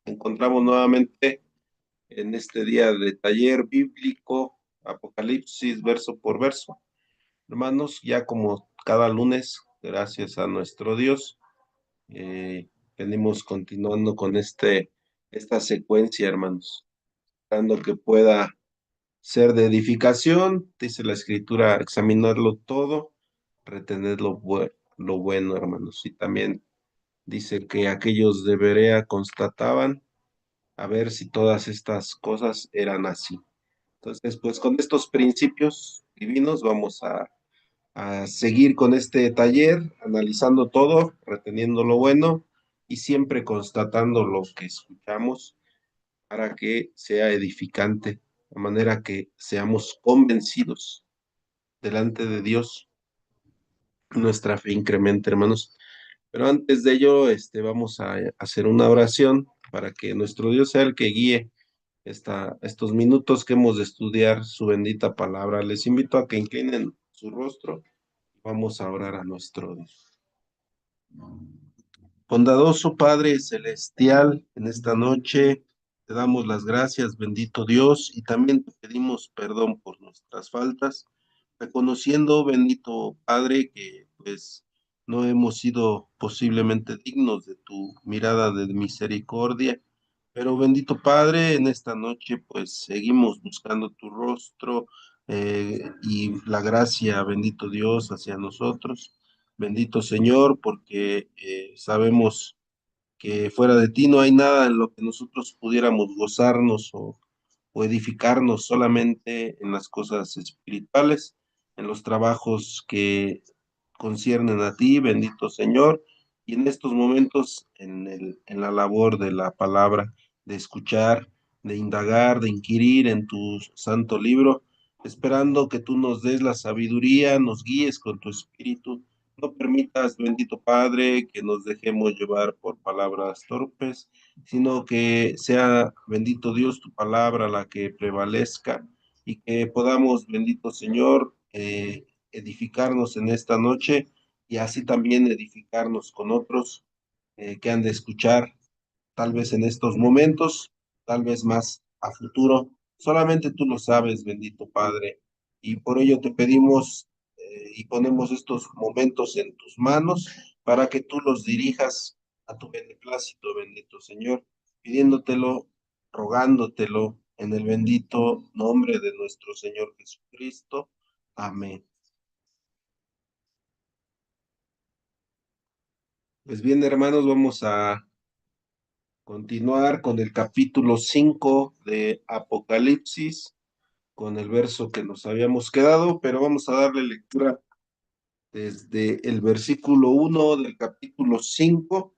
encontramos nuevamente en este día de taller bíblico, Apocalipsis verso por verso. Hermanos, ya como cada lunes, gracias a nuestro Dios, eh, venimos continuando con esta secuencia, hermanos, esperando que pueda ser de edificación, dice la Escritura, examinarlo todo, retener lo bueno, hermanos, y también dice que aquellos de Berea constataban a ver si todas estas cosas eran así. Entonces, pues con estos principios divinos vamos a seguir con este taller, analizando todo, reteniendo lo bueno y siempre constatando lo que escuchamos para que sea edificante, de manera que seamos convencidos delante de Dios, nuestra fe incremente, hermanos. Pero antes de ello, vamos a hacer una oración para que nuestro Dios sea el que guíe estos minutos que hemos de estudiar su bendita palabra. Les invito a que inclinen su rostro. Vamos a orar a nuestro Dios. Bondadoso Padre Celestial, en esta noche te damos las gracias, bendito Dios, y también te pedimos perdón por nuestras faltas, reconociendo, bendito Padre, que pues no hemos sido posiblemente dignos de tu mirada de misericordia, pero bendito Padre, en esta noche pues seguimos buscando tu rostro y la gracia, bendito Dios, hacia nosotros. Bendito Señor, porque sabemos que fuera de ti no hay nada en lo que nosotros pudiéramos gozarnos o edificarnos, solamente en las cosas espirituales, en los trabajos que conciernen a ti, bendito Señor, y en estos momentos en la labor de la palabra, de escuchar, de indagar, de inquirir en tu santo libro, esperando que tú nos des la sabiduría, nos guíes con tu espíritu. No permitas, bendito Padre, que nos dejemos llevar por palabras torpes, sino que sea, bendito Dios, tu palabra la que prevalezca y que podamos, bendito Señor, edificarnos en esta noche y así también edificarnos con otros que han de escuchar, tal vez en estos momentos, tal vez más a futuro. Solamente tú lo sabes, bendito Padre, y por ello te pedimos y ponemos estos momentos en tus manos para que tú los dirijas a tu beneplácito, bendito Señor, pidiéndotelo, rogándotelo en el bendito nombre de nuestro Señor Jesucristo. Amén. Pues bien, hermanos, vamos a continuar con el capítulo 5 de Apocalipsis, con el verso que nos habíamos quedado, pero vamos a darle lectura desde el versículo 1 del capítulo 5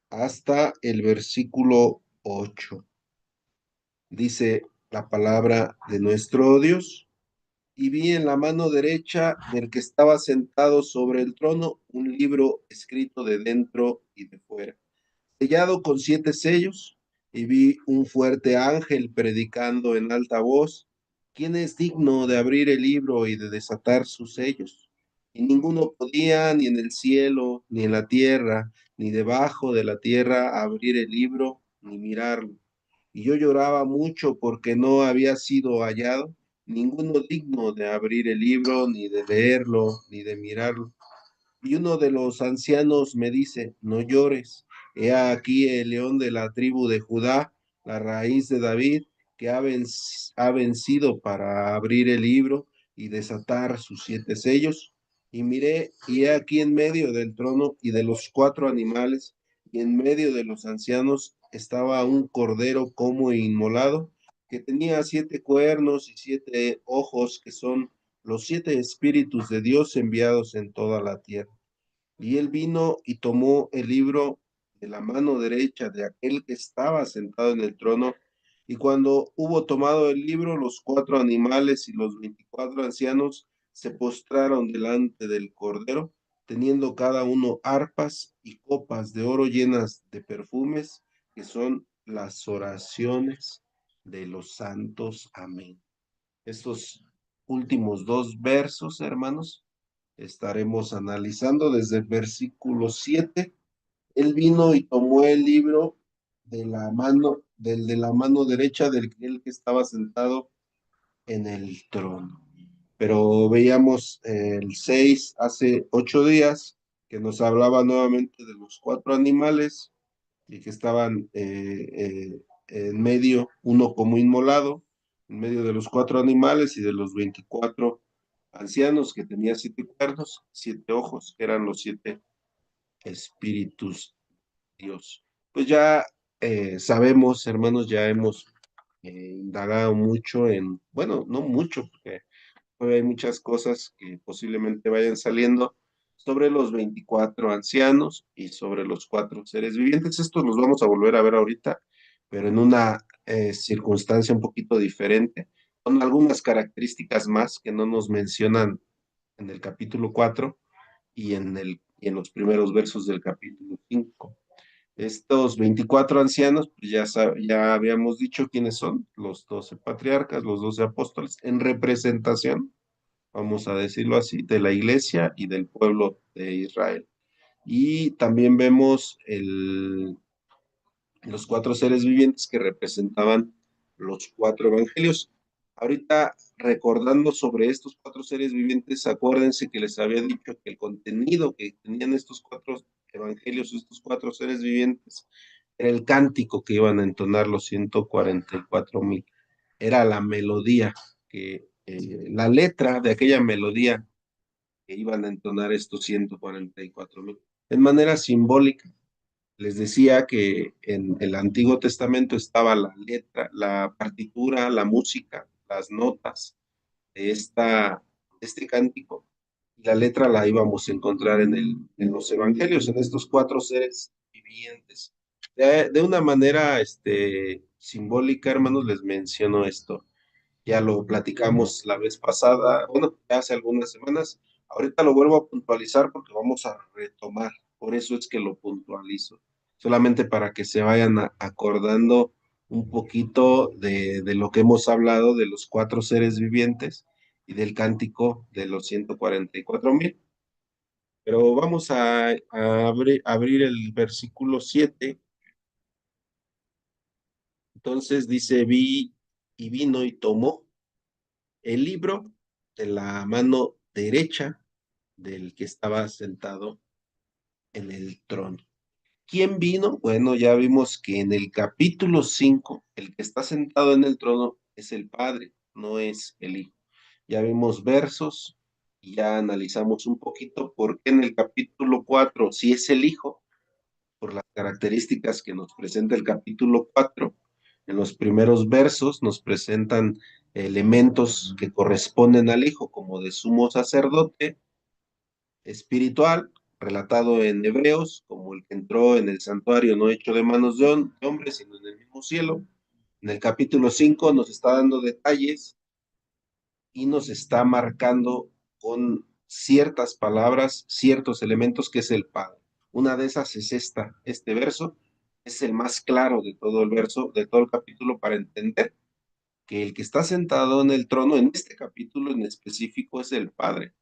hasta el versículo 8. Dice la palabra de nuestro Dios: y vi en la mano derecha del que estaba sentado sobre el trono un libro escrito de dentro y de fuera, sellado con 7 sellos, y vi un fuerte ángel predicando en alta voz: ¿quién es digno de abrir el libro y de desatar sus sellos? Y ninguno podía, ni en el cielo, ni en la tierra, ni debajo de la tierra, abrir el libro, ni mirarlo. Y yo lloraba mucho porque no había sido hallado ninguno digno de abrir el libro, ni de leerlo, ni de mirarlo. Y uno de los ancianos me dice: no llores, he aquí el león de la tribu de Judá, la raíz de David, que ha vencido para abrir el libro y desatar sus 7 sellos. Y miré, y he aquí en medio del trono y de los 4 animales, y en medio de los ancianos estaba un cordero como inmolado, que tenía 7 cuernos y 7 ojos, que son los 7 espíritus de Dios enviados en toda la tierra. Y él vino y tomó el libro de la mano derecha de aquel que estaba sentado en el trono. Y cuando hubo tomado el libro, los 4 animales y los 24 ancianos se postraron delante del Cordero, teniendo cada uno arpas y copas de oro llenas de perfumes, que son las oraciones de los santos. Amén. Estos últimos 2 versos, hermanos, estaremos analizando desde el versículo 7. Él vino y tomó el libro de la mano derecha del que estaba sentado en el trono. Pero veíamos el 6 hace 8 días, que nos hablaba nuevamente de los cuatro animales y que estaban en medio, uno como inmolado, en medio de los cuatro animales y de los 24 ancianos que tenía 7 cuernos, 7 ojos, que eran los 7 espíritus de Dios. Pues ya sabemos, hermanos, ya hemos indagado mucho en, bueno, no mucho, porque hay muchas cosas que posiblemente vayan saliendo sobre los 24 ancianos y sobre los cuatro seres vivientes. Esto los vamos a volver a ver ahorita, pero en una circunstancia un poquito diferente, con algunas características más que no nos mencionan en el capítulo 4 y en los primeros versos del capítulo 5. Estos 24 ancianos, pues ya habíamos dicho quiénes son, los 12 patriarcas, los 12 apóstoles, en representación, vamos a decirlo así, de la iglesia y del pueblo de Israel. Y también vemos los cuatro seres vivientes que representaban los cuatro evangelios. Ahorita, recordando sobre estos cuatro seres vivientes, acuérdense que les había dicho que el contenido que tenían estos cuatro evangelios, estos cuatro seres vivientes, era el cántico que iban a entonar los 144,000. Era la melodía, la letra de aquella melodía que iban a entonar estos 144,000. En manera simbólica, les decía que en el Antiguo Testamento estaba la letra, la partitura, la música, las notas de este cántico. Y la letra la íbamos a encontrar en los evangelios, en estos cuatro seres vivientes. De una manera simbólica, hermanos, les menciono esto. Ya lo platicamos la vez pasada, bueno, hace algunas semanas. Ahorita lo vuelvo a puntualizar porque vamos a retomar. Por eso es que lo puntualizo. Solamente para que se vayan acordando un poquito de lo que hemos hablado de los cuatro seres vivientes y del cántico de los 144,000. Pero vamos a abrir el versículo 7. Entonces dice, vi y vino y tomó el libro de la mano derecha del que estaba sentado en el trono. ¿Quién vino? Bueno, ya vimos que en el capítulo 5 el que está sentado en el trono es el Padre, no es el Hijo. Ya vimos versos y ya analizamos un poquito por qué en el capítulo 4 si es el Hijo, por las características que nos presenta el capítulo 4. En los primeros versos nos presentan elementos que corresponden al Hijo, como de sumo sacerdote espiritual, relatado en Hebreos, como el que entró en el santuario no hecho de manos de hombres, sino en el mismo cielo. En el capítulo 5 nos está dando detalles y nos está marcando con ciertas palabras, ciertos elementos que es el Padre. Una de esas es este verso, es el más claro de todo el verso, de todo el capítulo, para entender que el que está sentado en el trono en este capítulo en específico es el Padre.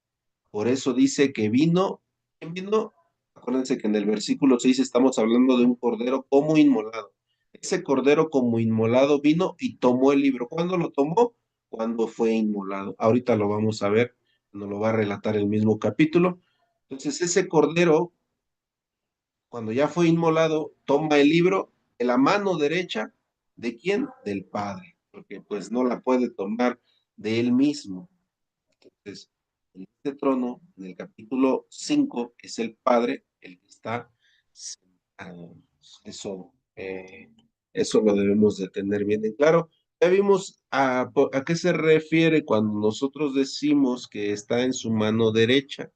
Por eso dice que vino. ¿Quién vino? Acuérdense que en el versículo 6 estamos hablando de un cordero como inmolado. Ese cordero como inmolado vino y tomó el libro. ¿Cuándo lo tomó? Cuando fue inmolado. Ahorita lo vamos a ver, nos lo va a relatar el mismo capítulo. Entonces ese cordero, cuando ya fue inmolado, toma el libro de la mano derecha. ¿De quién? Del Padre, porque pues no la puede tomar de él mismo. Entonces, en este trono, en el capítulo 5 es el Padre el que está sentado. Eso, eso lo debemos de tener bien en claro. Ya vimos a qué se refiere cuando nosotros decimos que está en su mano derecha,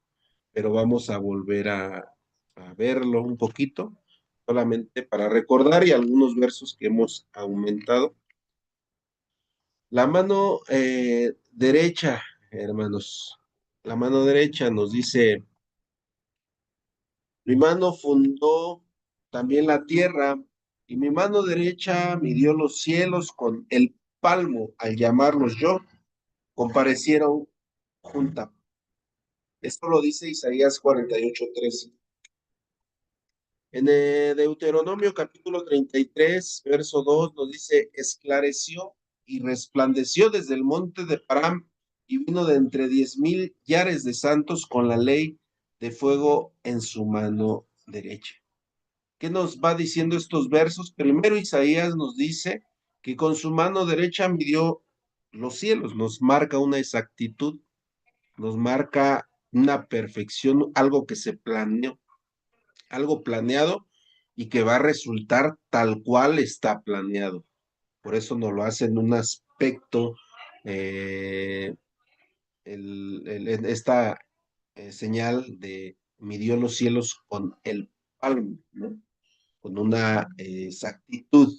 pero vamos a volver a verlo un poquito, solamente para recordar y algunos versos que hemos aumentado. La mano derecha, hermanos, la mano derecha nos dice, mi mano fundó también la tierra y mi mano derecha midió los cielos con el palmo, al llamarlos yo, comparecieron juntas. Esto lo dice Isaías 48:13. En Deuteronomio capítulo 33, verso 2, nos dice, esclareció y resplandeció desde el monte de Param y vino de entre 10,000 yares de santos con la ley de fuego en su mano derecha. ¿Qué nos va diciendo estos versos? Primero Isaías nos dice que con su mano derecha midió los cielos, nos marca una exactitud, nos marca una perfección, algo que se planeó, algo planeado y que va a resultar tal cual está planeado. Por eso nos lo hace en un aspecto, eh, esta señal de midió los cielos con el palmo, ¿no? Con una exactitud.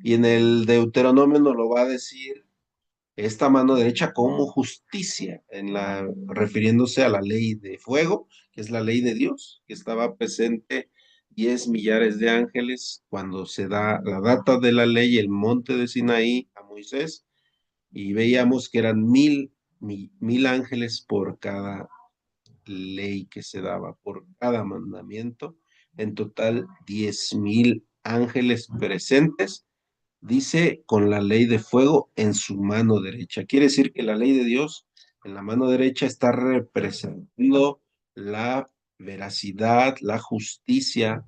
Y en el Deuteronomio nos lo va a decir esta mano derecha como justicia, refiriéndose a la ley de fuego, que es la ley de Dios, que estaba presente 10 millares de ángeles cuando se da la data de la ley, el monte de Sinaí a Moisés, y veíamos que eran mil ángeles por cada ley que se daba, por cada mandamiento, en total 10,000 ángeles presentes. Dice con la ley de fuego en su mano derecha. Quiere decir que la ley de Dios en la mano derecha está representando la veracidad, la justicia,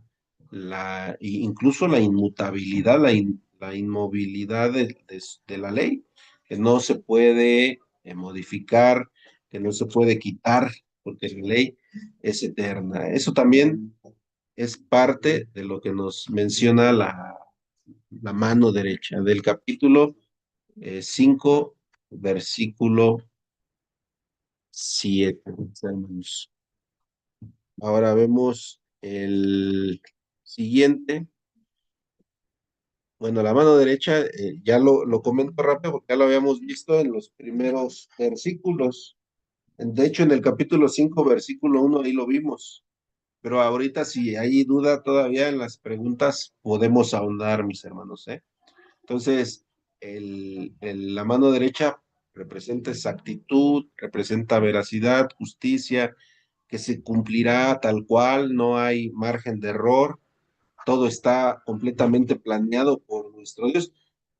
incluso la inmutabilidad, la inmovilidad de la ley, que no se puede modificar, que no se puede quitar, porque la ley es eterna. Eso también es parte de lo que nos menciona la mano derecha del capítulo 5, versículo 7. Hermanos. Ahora vemos el siguiente. Bueno, la mano derecha, ya lo comento rápido porque ya lo habíamos visto en los primeros versículos. De hecho, en el capítulo 5, versículo 1, ahí lo vimos. Pero ahorita, si hay duda todavía en las preguntas, podemos ahondar, mis hermanos, ¿eh? Entonces, la mano derecha representa exactitud, representa veracidad, justicia, que se cumplirá tal cual, no hay margen de error, todo está completamente planeado por nuestro Dios.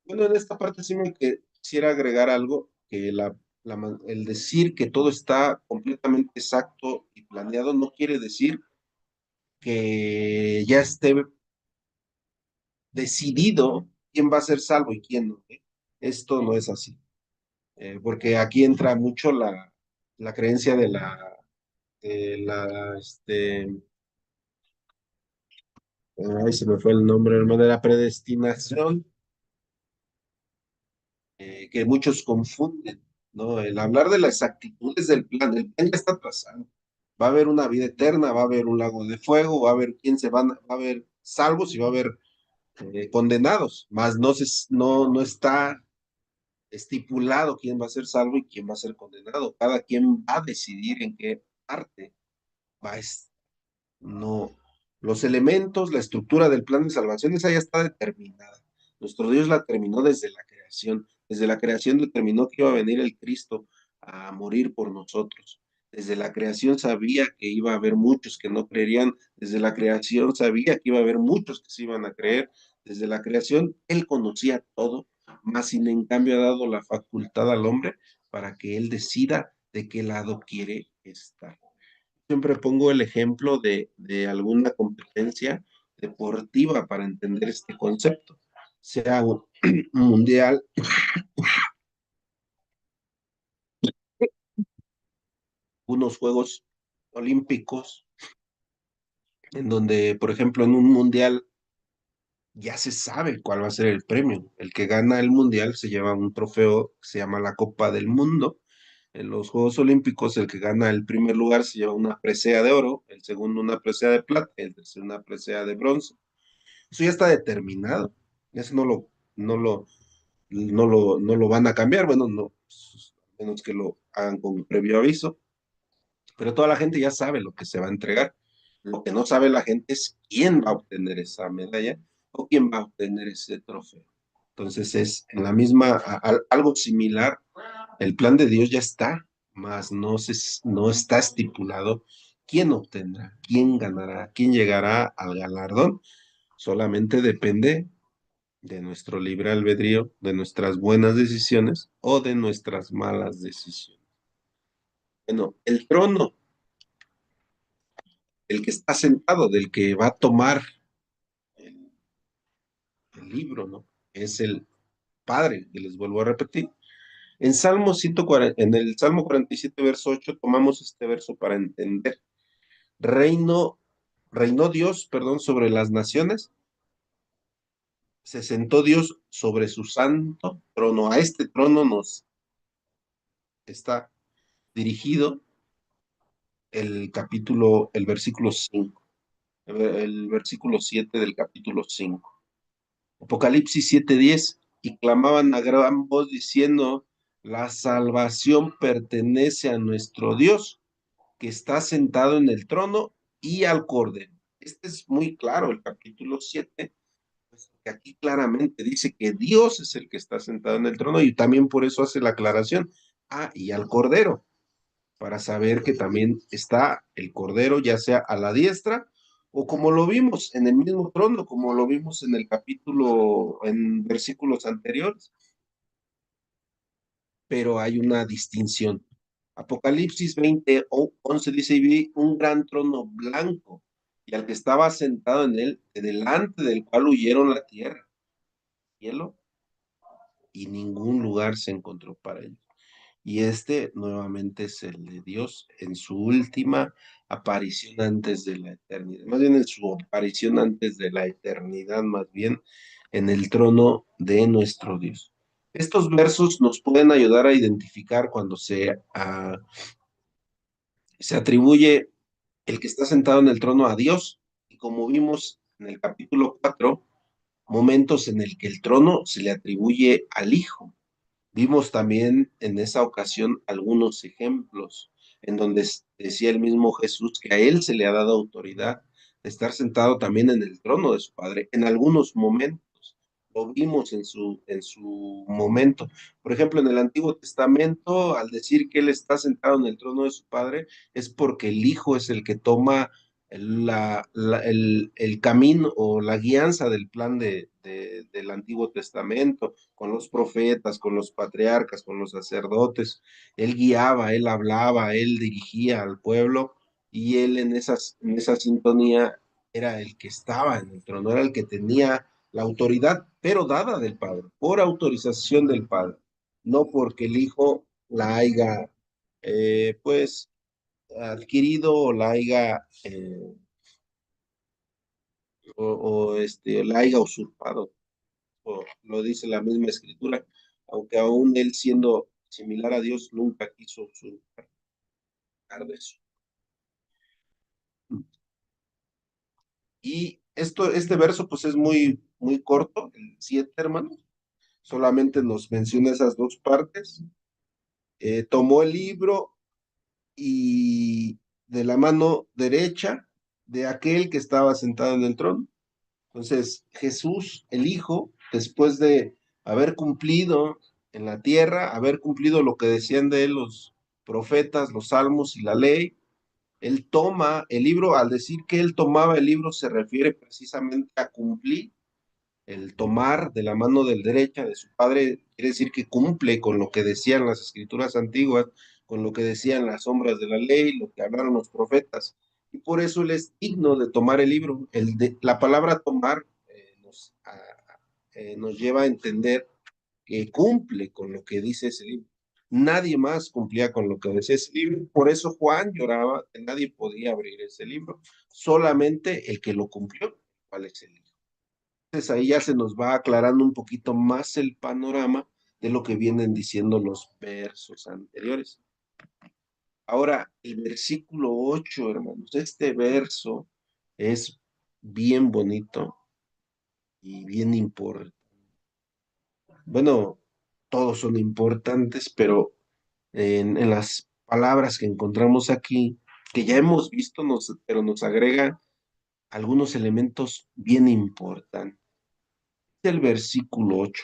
Bueno, en esta parte sí me quisiera agregar algo, que el decir que todo está completamente exacto y planeado no quiere decir que ya esté decidido quién va a ser salvo y quién no, ¿eh? Esto no es así. Porque aquí entra mucho la creencia ay, se me fue el nombre, hermano, de la predestinación, que muchos confunden, ¿no? El hablar de las actitudes del plan, el plan ya está trazado. Va a haber una vida eterna, va a haber un lago de fuego, va a haber va a haber salvos y va a haber condenados, más no está estipulado quién va a ser salvo y quién va a ser condenado. Cada quien va a decidir en qué parte va a estar. No, los elementos, la estructura del plan de salvación, esa ya está determinada. Nuestro Dios la terminó desde la creación. Desde la creación determinó que iba a venir el Cristo a morir por nosotros. Desde la creación sabía que iba a haber muchos que no creerían. Desde la creación sabía que iba a haber muchos que se iban a creer. Desde la creación Él conocía todo, más sin en cambio ha dado la facultad al hombre para que Él decida de qué lado quiere estar. Siempre pongo el ejemplo de alguna competencia deportiva para entender este concepto, sea un mundial, unos Juegos Olímpicos, en donde, por ejemplo, en un mundial ya se sabe cuál va a ser el premio. El que gana el mundial se lleva un trofeo que se llama la Copa del Mundo. En los Juegos Olímpicos, el que gana el primer lugar se lleva una presea de oro, el segundo una presea de plata, el tercero una presea de bronce. Eso ya está determinado. Eso no lo van a cambiar. Bueno, no, pues, a menos que lo hagan con previo aviso. Pero toda la gente ya sabe lo que se va a entregar. Lo que no sabe la gente es quién va a obtener esa medalla o quién va a obtener ese trofeo. Entonces es en la misma, algo similar. El plan de Dios ya está, más no está estipulado ¿quién obtendrá? ¿Quién ganará? ¿Quién llegará al galardón? Solamente depende de nuestro libre albedrío, de nuestras buenas decisiones o de nuestras malas decisiones. Bueno, el trono, el que está sentado, del que va a tomar el, el libro, ¿no? Es el Padre, que les vuelvo a repetir. En Salmo 140, en el Salmo 47, verso 8, tomamos este verso para entender. Reino, reinó Dios, perdón, sobre las naciones, se sentó Dios sobre su santo trono. A este trono nos está dirigido el versículo 5, el versículo 7 del capítulo 5. Apocalipsis 7:10, y clamaban a gran voz diciendo, la salvación pertenece a nuestro Dios, que está sentado en el trono y al Cordero. Este es muy claro, el capítulo 7, pues, que aquí claramente dice que Dios es el que está sentado en el trono y también por eso hace la aclaración, y al Cordero, para saber que también está el Cordero, ya sea a la diestra o como lo vimos en el mismo trono, como lo vimos en el capítulo, en versículos anteriores, pero hay una distinción. Apocalipsis 20:11 dice, y vi un gran trono blanco, y al que estaba sentado en él, delante del cual huyeron la tierra, cielo, y ningún lugar se encontró para ellos. Y este nuevamente es el de Dios en su última aparición antes de la eternidad, más bien en su aparición antes de la eternidad, más bien en el trono de nuestro Dios. Estos versos nos pueden ayudar a identificar cuando se atribuye el que está sentado en el trono a Dios, y como vimos en el capítulo 4, momentos en el que el trono se le atribuye al Hijo. Vimos también en esa ocasión algunos ejemplos en donde decía el mismo Jesús que a él se le ha dado autoridad de estar sentado también en el trono de su Padre en algunos momentos. Lo vimos en su momento. Por ejemplo, en el Antiguo Testamento, al decir que él está sentado en el trono de su Padre, es porque el Hijo es el que toma el camino o la guianza del plan del Antiguo Testamento, con los profetas, con los patriarcas, con los sacerdotes. Él guiaba, él hablaba, él dirigía al pueblo y él en esa sintonía era el que estaba en el trono, era el que tenía la autoridad, pero dada del Padre, por autorización del Padre, no porque el Hijo la haya, pues, adquirido o la haya, la haya usurpado, o lo dice la misma escritura, aunque aún él siendo similar a Dios nunca quiso usurpar de eso. Y este verso pues es muy, muy corto, el 7, hermanos, solamente nos menciona esas dos partes. Tomó el libro y de la mano derecha de aquel que estaba sentado en el trono. Entonces, Jesús, el Hijo, después de haber cumplido en la tierra, haber cumplido lo que decían de él los profetas, los salmos y la ley, él toma el libro. Al decir que él tomaba el libro, se refiere precisamente a cumplir. El tomar de la mano del derecha de su padre quiere decir que cumple con lo que decían las escrituras antiguas, con lo que decían las sombras de la ley, lo que hablaron los profetas. Y por eso él es digno de tomar el libro. La palabra tomar nos lleva a entender que cumple con lo que dice ese libro. Nadie más cumplía con lo que decía ese libro. Por eso Juan lloraba que nadie podía abrir ese libro, solamente el que lo cumplió, cuál es el libro. Entonces ahí ya se nos va aclarando un poquito más el panorama de lo que vienen diciendo los versos anteriores. Ahora, el versículo 8, hermanos, este verso es bien bonito y bien importante. Bueno, todos son importantes, pero en las palabras que encontramos aquí, que ya hemos visto, pero nos agrega algunos elementos bien importantes. El versículo 8.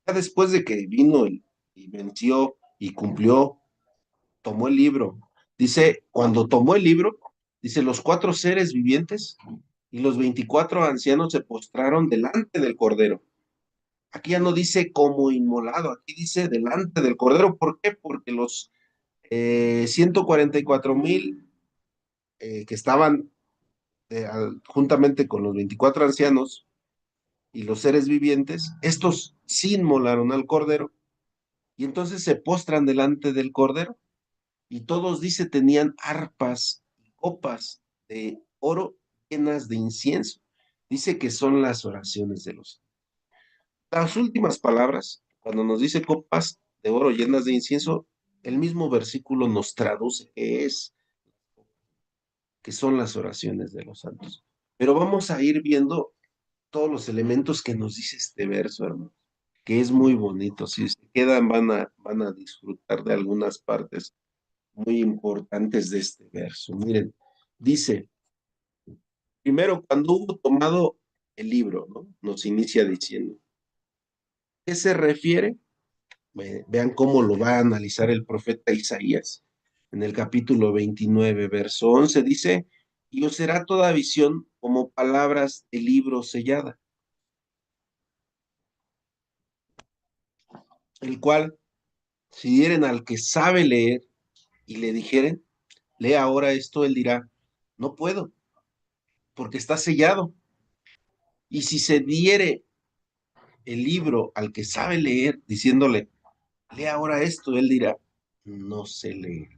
Ya después de que vino y venció y cumplió, tomó el libro. Dice, cuando tomó el libro, Dice, los cuatro seres vivientes y los 24 ancianos se postraron delante del Cordero. Aquí ya no dice como inmolado, aquí dice delante del Cordero. ¿Por qué? Porque los 144,000 que estaban juntamente con los 24 ancianos y los seres vivientes, estos sí inmolaron al Cordero y entonces se postran delante del Cordero y todos, dice, tenían arpas y copas de oro llenas de incienso. Dice que son las oraciones de los. Las últimas palabras, cuando nos dice copas de oro llenas de incienso, el mismo versículo nos traduce que son las oraciones de los santos. Pero vamos a ir viendo todos los elementos que nos dice este verso, hermano, que es muy bonito. Si se quedan, van a disfrutar de algunas partes muy importantes de este verso. Miren, dice, primero, cuando hubo tomado el libro, ¿no? Nos inicia diciendo, ¿qué se refiere? Vean cómo lo va a analizar el profeta Isaías. En el capítulo 29, verso 11, dice, y os será toda visión como palabras de libro sellada, el cual, si dieren al que sabe leer y le dijeren, lee ahora esto, él dirá, no puedo, porque está sellado. Y si se diere el libro al que sabe leer, diciéndole, lee ahora esto, él dirá, no sé leer.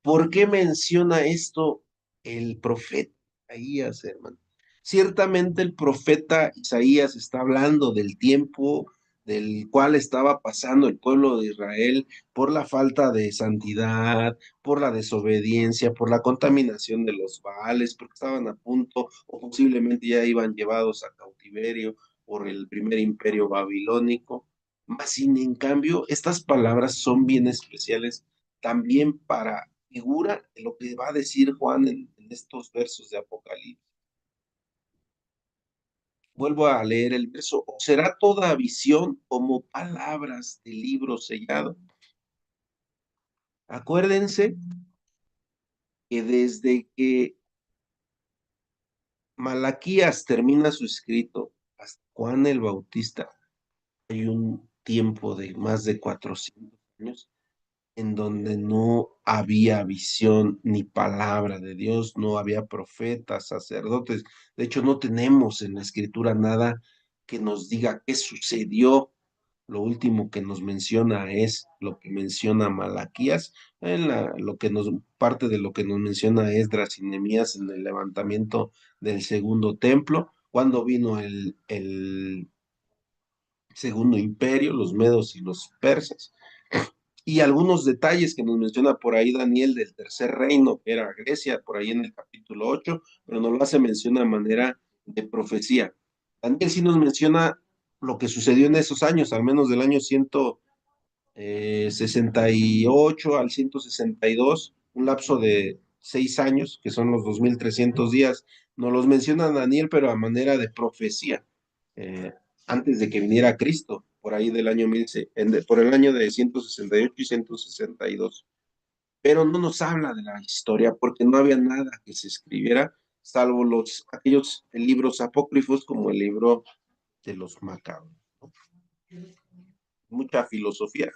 ¿Por qué menciona esto el profeta Isaías, hermano? Ciertamente el profeta Isaías está hablando del tiempo del cual estaba pasando el pueblo de Israel por la falta de santidad, por la desobediencia, por la contaminación de los Baales, porque estaban a punto o posiblemente ya iban llevados a cautiverio por el primer imperio babilónico. Mas, sin en cambio, estas palabras son bien especiales también para figura de lo que va a decir Juan en estos versos de Apocalipsis. Vuelvo a leer el verso. ¿O será toda visión como palabras de libro sellado? Acuérdense que desde que Malaquías termina su escrito hasta Juan el Bautista, hay un tiempo de más de 400 años en donde no había visión ni palabra de Dios, no había profetas, sacerdotes. De hecho, no tenemos en la escritura nada que nos diga qué sucedió. Lo último que nos menciona es lo que menciona Malaquías, lo que nos, parte de lo que nos menciona Esdras y Nehemías en el levantamiento del segundo templo, cuando vino el segundo imperio, los medos y los persas y algunos detalles que nos menciona por ahí Daniel del tercer reino, que era Grecia, por ahí en el capítulo 8, pero nos lo hace mención de manera de profecía. Daniel sí nos menciona lo que sucedió en esos años, al menos del año 168 al 162, un lapso de 6 años, que son los 2300 días. Nos los menciona Daniel, pero a manera de profecía, eh, antes de que viniera Cristo, por ahí del año 1000, por el año de 168 y 162. Pero no nos habla de la historia porque no había nada que se escribiera, salvo aquellos libros apócrifos como el libro de los Macabros, ¿no? Mucha filosofía,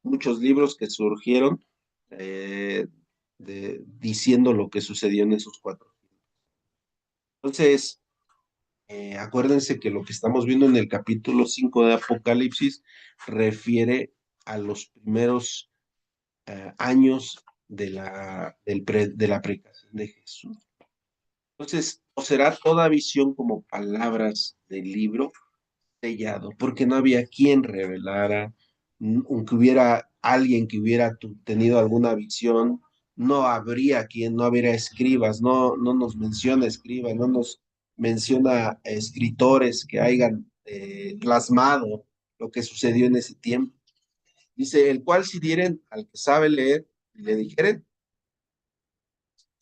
muchos libros que surgieron eh, diciendo lo que sucedió en esos cuatro. Entonces, acuérdense que lo que estamos viendo en el capítulo 5 de Apocalipsis refiere a los primeros años de la predicación de Jesús. Entonces, o será toda visión como palabras del libro sellado, porque no había quien revelara, aunque hubiera alguien que hubiera tenido alguna visión, no habría quien, no habría escribas, no nos menciona escribas, no nos menciona escritores que hayan plasmado lo que sucedió en ese tiempo. Dice, el cual si dieren al que sabe leer y le dijeren,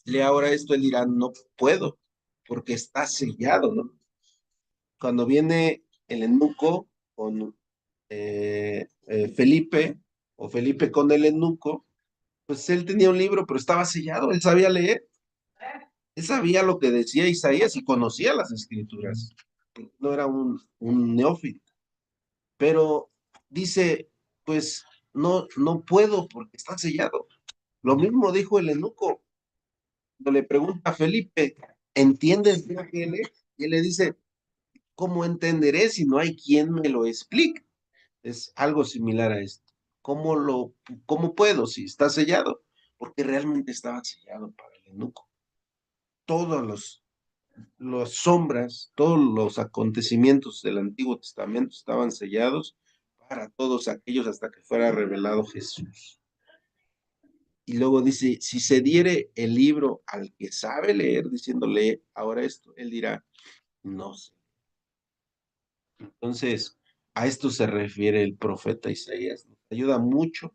lee ahora esto, él dirá, no puedo, porque está sellado, ¿no? Cuando viene el eunuco con Felipe, o Felipe con el eunuco, pues él tenía un libro, pero estaba sellado, él sabía leer, Él sabía lo que decía Isaías y conocía las escrituras. No era un neófito, pero dice, pues no puedo porque está sellado. Lo mismo dijo el eunuco. Cuando le pregunta a Felipe, ¿entiendes lo que él es? Y él le dice, ¿cómo entenderé si no hay quien me lo explique? Es algo similar a esto. ¿Cómo cómo puedo si está sellado? Porque realmente estaba sellado para el eunuco. Todos las sombras, todos los acontecimientos del Antiguo Testamento estaban sellados para todos aquellos hasta que fuera revelado Jesús. Y luego dice, si se diere el libro al que sabe leer, diciéndole ahora esto, él dirá, no sé. Entonces, a esto se refiere el profeta Isaías. Nos ayuda mucho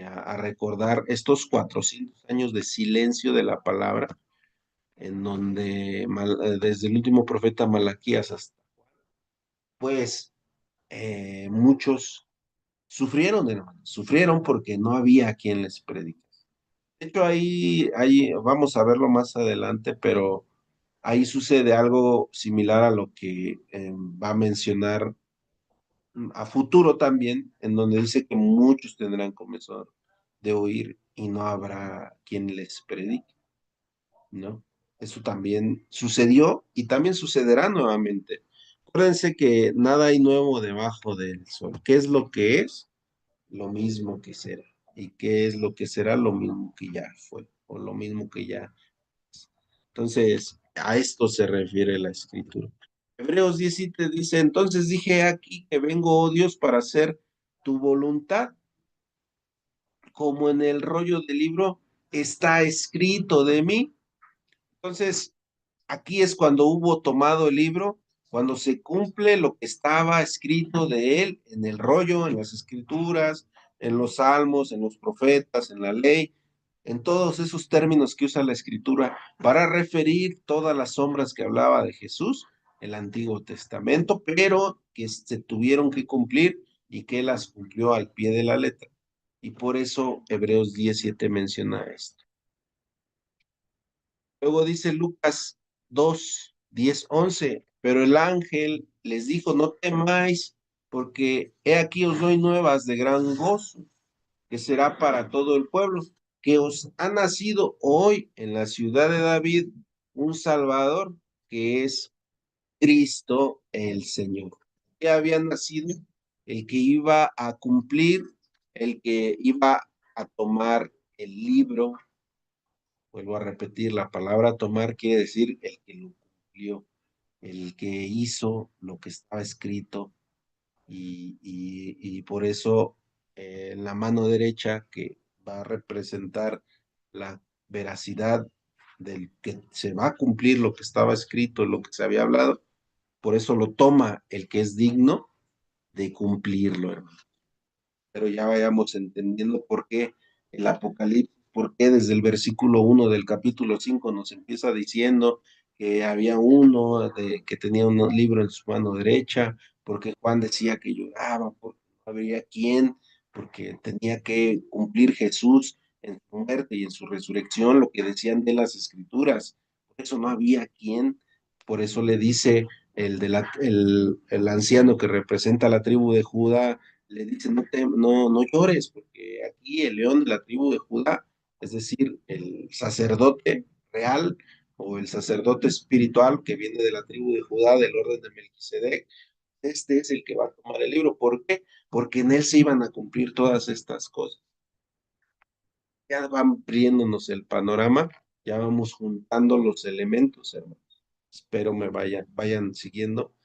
a recordar estos 400 años de silencio de la palabra, en donde desde el último profeta Malaquías hasta, pues, muchos sufrieron, hermanos, sufrieron porque no había quien les predique. De hecho, ahí vamos a verlo más adelante, pero ahí sucede algo similar a lo que va a mencionar a futuro también, en donde dice que muchos tendrán comezón de oír y no habrá quien les predique, ¿no? Eso también sucedió y también sucederá nuevamente. Acuérdense que nada hay nuevo debajo del sol. ¿Qué es lo que es? Lo mismo que será. ¿Y qué es lo que será? Lo mismo que ya fue, o lo mismo que ya. Entonces, a esto se refiere la escritura. Hebreos 17 dice, entonces dije aquí que vengo, oh Dios, para hacer tu voluntad, como en el rollo del libro está escrito de mí. Entonces, aquí es cuando hubo tomado el libro, cuando se cumple lo que estaba escrito de él en el rollo, en las escrituras, en los salmos, en los profetas, en la ley, en todos esos términos que usa la escritura para referir todas las sombras que hablaba de Jesús, el Antiguo Testamento, pero que se tuvieron que cumplir y que las cumplió al pie de la letra. Y por eso Hebreos 17 menciona esto. Luego dice Lucas 2, 10, 11, pero el ángel les dijo, no temáis, porque he aquí os doy nuevas de gran gozo, que será para todo el pueblo, que os ha nacido hoy en la ciudad de David un Salvador, que es Cristo el Señor. Que había nacido el que iba a cumplir, el que iba a tomar el libro. Vuelvo a repetir, la palabra tomar quiere decir el que lo cumplió, el que hizo lo que estaba escrito y por eso en la mano derecha que va a representar la veracidad del que se va a cumplir lo que estaba escrito, lo que se había hablado, por eso lo toma el que es digno de cumplirlo, hermano. Pero ya vayamos entendiendo por qué el Apocalipsis, por qué desde el versículo 1 del capítulo 5 nos empieza diciendo que había uno que tenía un libro en su mano derecha, porque Juan decía que lloraba, porque no había quien, porque tenía que cumplir Jesús en su muerte y en su resurrección, lo que decían de las escrituras. Por eso no había quien, por eso le dice el anciano que representa a la tribu de Judá, le dice, no llores, porque aquí el león de la tribu de Judá, es decir, el sacerdote real o el sacerdote espiritual que viene de la tribu de Judá, del orden de Melquisedec, este es el que va a tomar el libro. ¿Por qué? Porque en él se iban a cumplir todas estas cosas. Ya van abriéndonos el panorama, ya vamos juntando los elementos, hermanos. Espero me vayan siguiendo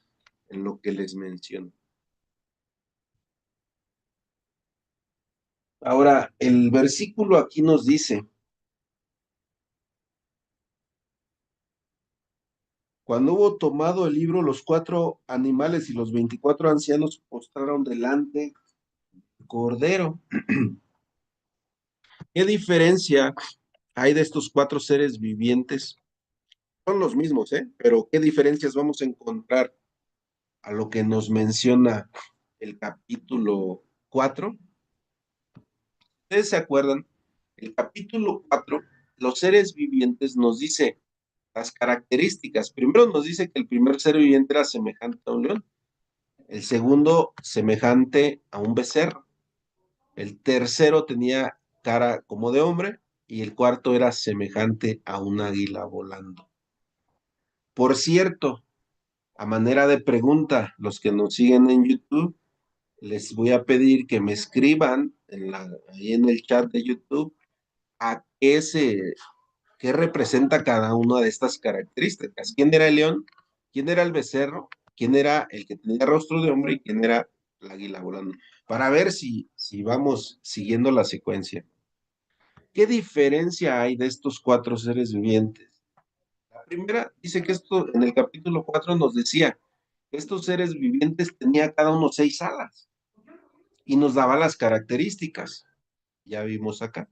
en lo que les menciono. Ahora, el versículo aquí nos dice, cuando hubo tomado el libro, los 4 animales y los 24 ancianos postraron delante del Cordero. ¿Qué diferencia hay de estos 4 seres vivientes? Son los mismos, ¿eh? Pero ¿qué diferencias vamos a encontrar a lo que nos menciona el capítulo 4? ¿Ustedes se acuerdan? El capítulo 4 los seres vivientes nos dice las características. Primero nos dice que el primer ser viviente era semejante a un león, el segundo semejante a un becerro, el tercero tenía cara como de hombre y el cuarto era semejante a un águila volando. Por cierto, a manera de pregunta, los que nos siguen en YouTube, les voy a pedir que me escriban ahí en el chat de YouTube a qué representa cada una de estas características. ¿Quién era el león? ¿Quién era el becerro? ¿Quién era el que tenía rostro de hombre? ¿Y quién era el águila volando? Para ver si vamos siguiendo la secuencia. ¿Qué diferencia hay de estos cuatro seres vivientes? La primera dice que esto, en el capítulo 4 nos decía que estos seres vivientes tenía cada uno 6 alas y nos daba las características. Ya vimos acá.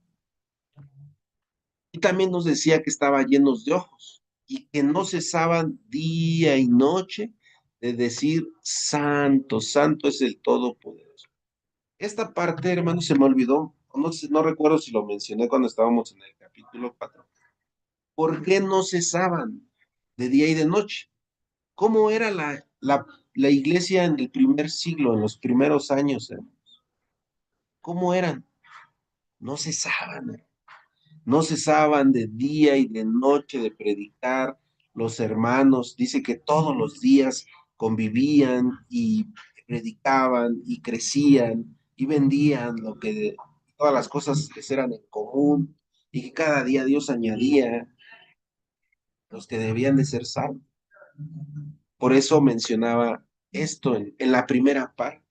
Y también nos decía que estaban llenos de ojos y que no cesaban día y noche de decir, Santo, Santo es el Todopoderoso. Esta parte, hermano, se me olvidó, no recuerdo si lo mencioné cuando estábamos en el capítulo 4. ¿Por qué no cesaban de día y de noche? ¿Cómo era la iglesia en el primer siglo, en los primeros años, hermano? ¿Cómo eran? No cesaban, no cesaban de día y de noche de predicar. Los hermanos, dice que todos los días convivían y predicaban y crecían y vendían todas las cosas que eran en común y que cada día Dios añadía los que debían de ser salvos. Por eso mencionaba esto en la primera parte.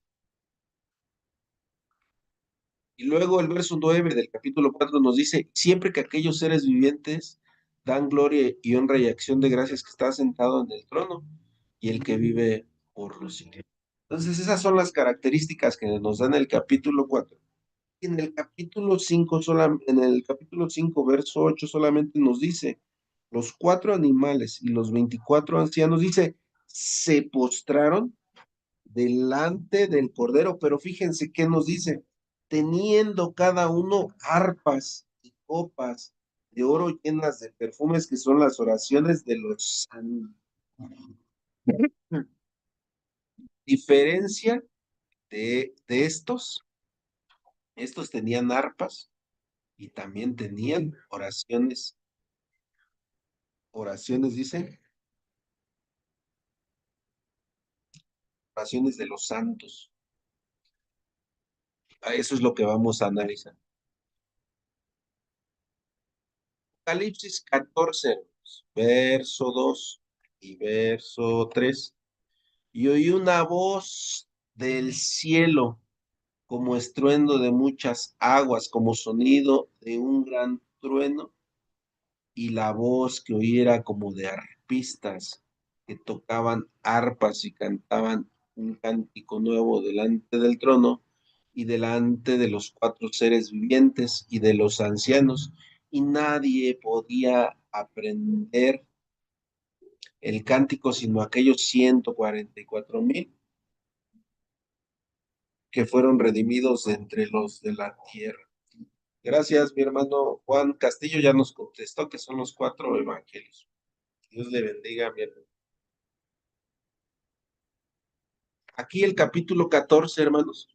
Y luego el verso 9 del capítulo 4 nos dice, siempre que aquellos seres vivientes dan gloria y honra y acción de gracias que está sentado en el trono y el que vive por los siglos. Entonces esas son las características que nos dan el capítulo 4. Y en el capítulo 5, en el capítulo 5, verso 8, solamente nos dice, los 4 animales y los 24 ancianos, dice, se postraron delante del Cordero, pero fíjense qué nos dice, teniendo cada uno arpas y copas de oro llenas de perfumes que son las oraciones de los santos. Diferencia de estos tenían arpas y también tenían oraciones, dice, oraciones de los santos. A eso es lo que vamos a analizar. Apocalipsis 14, verso 2 y verso 3. Y oí una voz del cielo como estruendo de muchas aguas, como sonido de un gran trueno, y la voz que oí era como de arpistas que tocaban arpas y cantaban un cántico nuevo delante del trono y delante de los 4 seres vivientes y de los ancianos, y nadie podía aprender el cántico sino aquellos 144,000 que fueron redimidos entre los de la tierra. Gracias, mi hermano Juan Castillo ya nos contestó que son los 4 evangelios. Dios le bendiga, mi hermano. Aquí el capítulo 14, hermanos,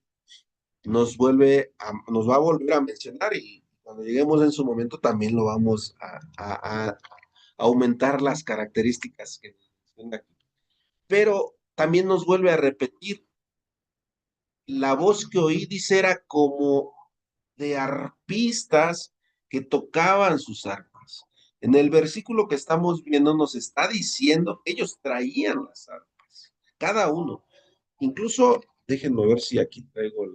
nos va a volver a mencionar y cuando lleguemos en su momento también lo vamos a aumentar las características que menciona aquí. Pero también nos vuelve a repetir, la voz que oí, dice, era como de arpistas que tocaban sus arpas. En el versículo que estamos viendo nos está diciendo que ellos traían las arpas, cada uno. Incluso, déjenme ver si aquí traigo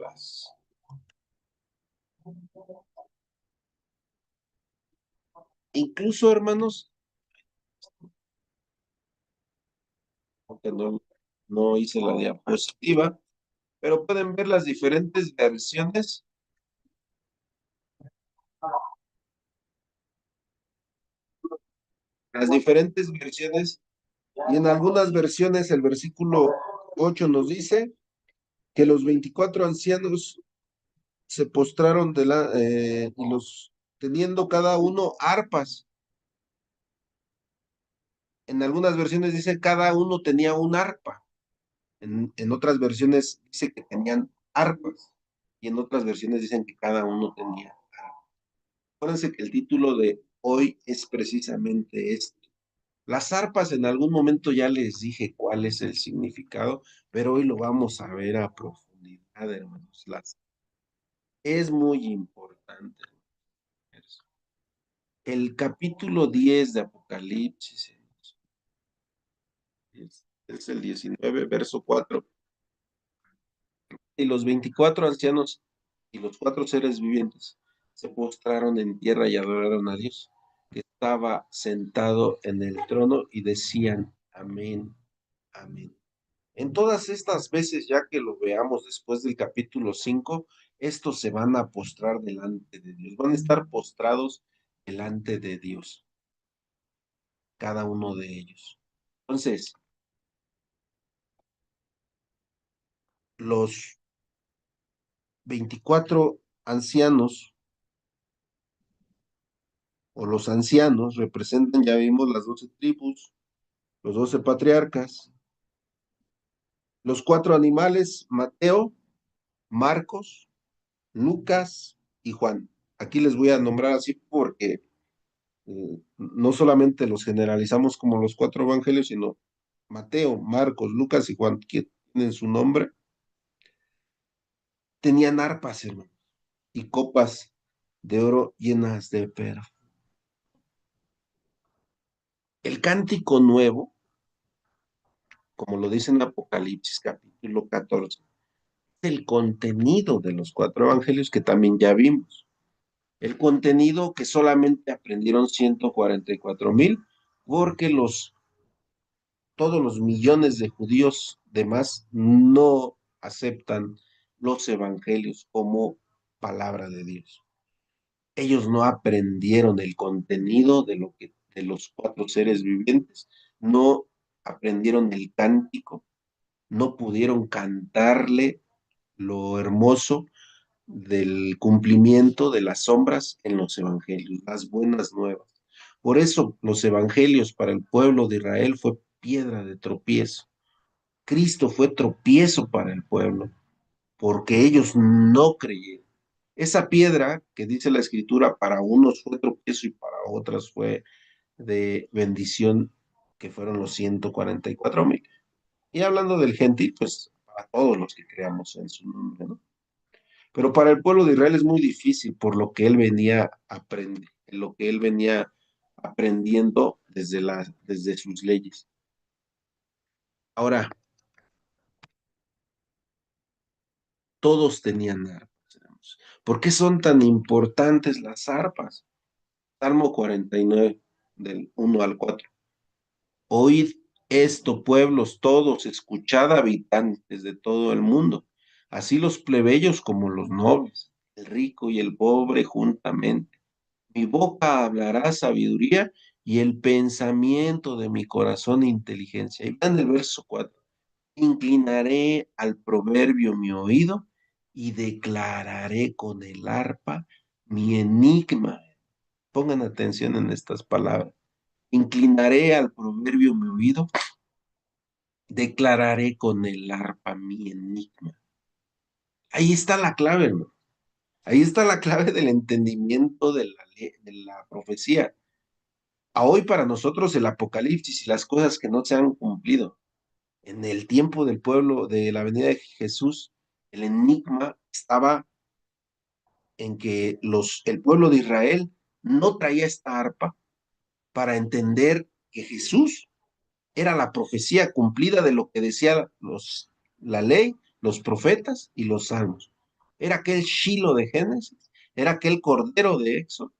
incluso, hermanos, aunque no hice la diapositiva, pero pueden ver las diferentes versiones, y en algunas versiones el versículo 8 nos dice que los 24 ancianos se postraron y los teniendo cada uno arpas. En algunas versiones dice cada uno tenía un arpa. En otras versiones dice que tenían arpas. Y en otras versiones dicen que cada uno tenía. Acuérdense que el título de hoy es precisamente esto. Las arpas en algún momento ya les dije cuál es el significado, pero hoy lo vamos a ver a profundidad, hermanos. Es muy importante eso. El capítulo 10 de Apocalipsis es el 19, verso 4. Y los 24 ancianos y los cuatro seres vivientes se postraron en tierra y adoraron a Dios, que estaba sentado en el trono, y decían, amén, amén. En todas estas veces, ya que lo veamos después del capítulo 5, estos se van a postrar delante de Dios, van a estar postrados delante de Dios, cada uno de ellos. Entonces, los 24 ancianos o los ancianos representan, ya vimos, las 12 tribus, los 12 patriarcas, los cuatro animales, Mateo, Marcos, Lucas y Juan. Aquí les voy a nombrar así porque no solamente los generalizamos como los cuatro evangelios, sino Mateo, Marcos, Lucas y Juan, que tienen su nombre, tenían arpas, hermano, y copas de oro llenas de perfume. El cántico nuevo, como lo dice en Apocalipsis capítulo 14, es el contenido de los cuatro evangelios que también ya vimos. El contenido que solamente aprendieron 144,000, porque todos los millones de judíos demás no aceptan los evangelios como palabra de Dios. Ellos no aprendieron el contenido de los cuatro seres vivientes, no aprendieron el cántico, no pudieron cantarle lo hermoso del cumplimiento de las sombras en los evangelios, las buenas nuevas. Por eso los evangelios para el pueblo de Israel fue piedra de tropiezo. Cristo fue tropiezo para el pueblo, porque ellos no creyeron. Esa piedra que dice la escritura, para unos fue tropiezo y para otras fue de bendición, que fueron los 144,000. Y hablando del gentil, pues para todos los que creamos en su nombre, ¿no? Pero para el pueblo de Israel es muy difícil por lo que él venía lo que él venía aprendiendo desde sus leyes. Ahora, todos tenían arpas, hermanos. ¿Por qué son tan importantes las arpas? Salmo 49, del 1 al 4. Oíd esto, pueblos todos, escuchad, habitantes de todo el mundo, así los plebeyos como los nobles, el rico y el pobre juntamente. Mi boca hablará sabiduría y el pensamiento de mi corazón inteligencia. Y vean el verso 4. Inclinaré al proverbio mi oído y declararé con el arpa mi enigma. Pongan atención en estas palabras. Inclinaré al proverbio mi oído, declararé con el arpa mi enigma. Ahí está la clave, hermano. Ahí está la clave del entendimiento de la profecía. A hoy para nosotros el Apocalipsis y las cosas que no se han cumplido. En el tiempo del pueblo de la venida de Jesús, el enigma estaba en que el pueblo de Israel no traía esta arpa para entender que Jesús era la profecía cumplida de lo que decía la ley, los profetas y los salmos. Era aquel Shilo de Génesis, era aquel cordero de Éxodo,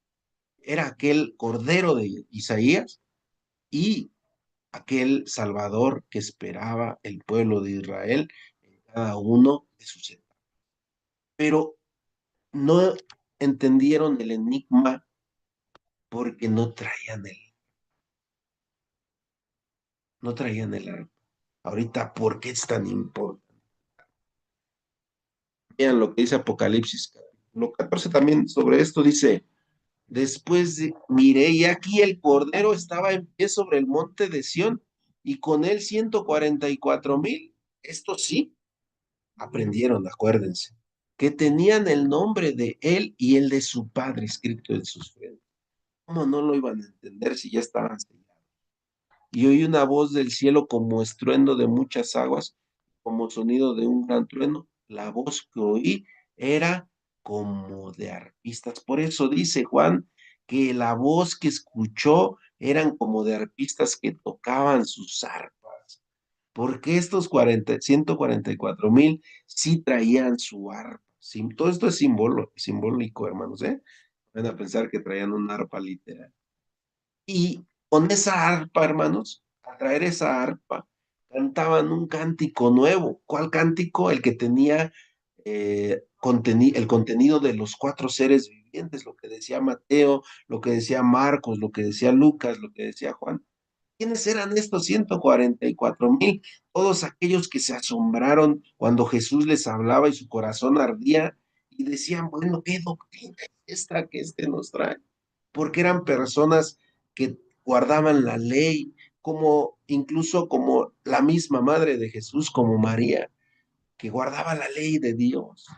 era aquel cordero de Isaías y aquel Salvador que esperaba el pueblo de Israel en cada uno de sus etapas. Pero no entendieron el enigma porque no traían el arpa. Ahorita, ¿por qué es tan importante? Vean lo que dice Apocalipsis capítulo 14 también sobre esto dice, Miré y aquí el Cordero estaba en pie sobre el monte de Sión y con él 144,000. Estos sí aprendieron, acuérdense, que tenían el nombre de él y el de su padre escrito en sus frentes. ¿Cómo no lo iban a entender si ya estaban sellados? Y oí una voz del cielo como estruendo de muchas aguas, como sonido de un gran trueno. La voz que oí era como de arpistas. Por eso dice Juan que la voz que escuchó eran como de arpistas que tocaban sus arpas. Porque estos 144,000 sí traían su arpa. Todo esto es simbólico, hermanos, ¿eh? Van a pensar que traían un arpa literal. Y con esa arpa, hermanos, al traer esa arpa, cantaban un cántico nuevo. ¿Cuál cántico? El que tenía el contenido de los cuatro seres vivientes, lo que decía Mateo, lo que decía Marcos, lo que decía Lucas, lo que decía Juan. ¿Quiénes eran estos 144,000? Todos aquellos que se asombraron cuando Jesús les hablaba y su corazón ardía y decían, bueno, ¿qué doctrina es esta que este nos trae? Porque eran personas que guardaban la ley, como incluso como la misma madre de Jesús, como María, que guardaba la ley de Dios,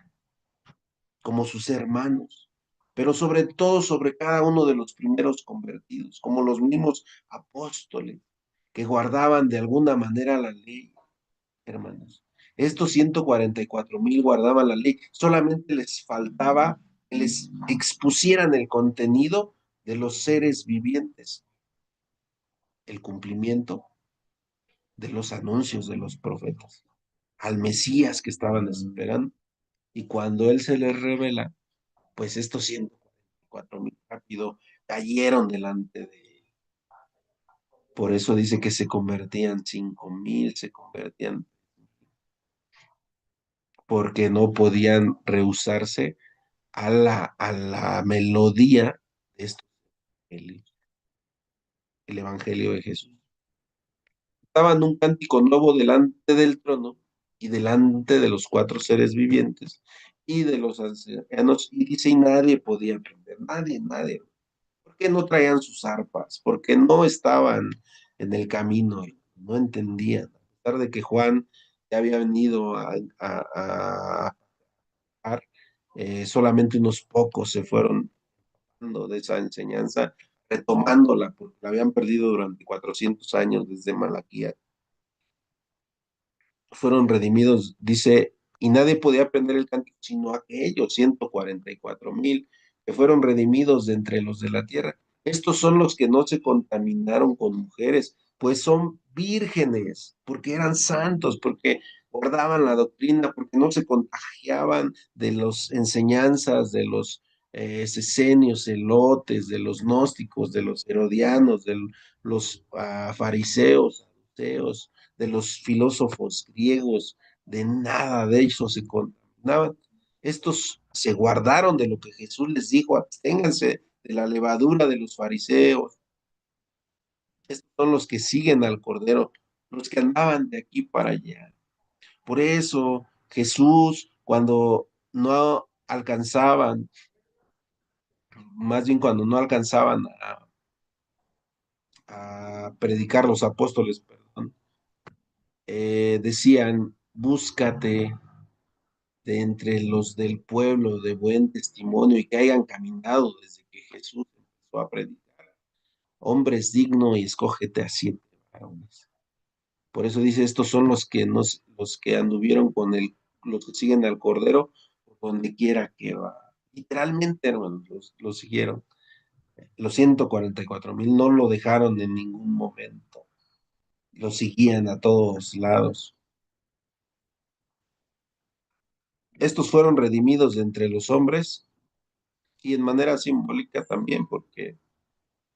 como sus hermanos, pero sobre todo sobre cada uno de los primeros convertidos, como los mismos apóstoles, que guardaban de alguna manera la ley, hermanos. Estos 144,000 guardaban la ley, solamente les faltaba que les expusieran el contenido de los seres vivientes, el cumplimiento de los anuncios de los profetas, al Mesías que estaban esperando. Y cuando Él se les revela, pues estos 144,000 rápido cayeron delante de Él. Por eso dice que se convertían 5,000, se convertían, porque no podían rehusarse a la melodía de estos evangelios, el evangelio de Jesús. Estaban un cántico nuevo delante del trono y delante de los cuatro seres vivientes y de los ancianos, y dice, y nadie podía aprender, nadie. ¿Por qué no traían sus arpas? Porque no estaban en el camino y no entendían, a pesar de que Juan ya había venido solamente unos pocos se fueron de esa enseñanza, retomándola, porque la habían perdido durante 400 años desde Malaquía. Fueron redimidos, dice, y nadie podía aprender el cántico sino aquellos 144,000 que fueron redimidos de entre los de la tierra. Estos son los que no se contaminaron con mujeres, pues son vírgenes, porque eran santos, porque guardaban la doctrina, porque no se contagiaban de las enseñanzas de los esenios, celotes, de los gnósticos, de los herodianos, de los fariseos, saduceos, de los filósofos griegos, de nada de eso se contaminaban. Estos se guardaron de lo que Jesús les dijo, absténganse de la levadura de los fariseos. Estos son los que siguen al Cordero, los que andaban de aquí para allá. Por eso Jesús, cuando no alcanzaban, más bien cuando no alcanzaban a predicar los apóstoles, perdón, decían, búscate de entre los del pueblo de buen testimonio y que hayan caminado desde que Jesús empezó a predicar. Hombre es digno y escógete a 7 varones. Por eso dice, estos son los que anduvieron con los que siguen al Cordero, donde quiera que va. Literalmente, hermanos, los siguieron. Los 144,000 no lo dejaron en ningún momento. Lo seguían a todos lados. Estos fueron redimidos de entre los hombres y en manera simbólica también, porque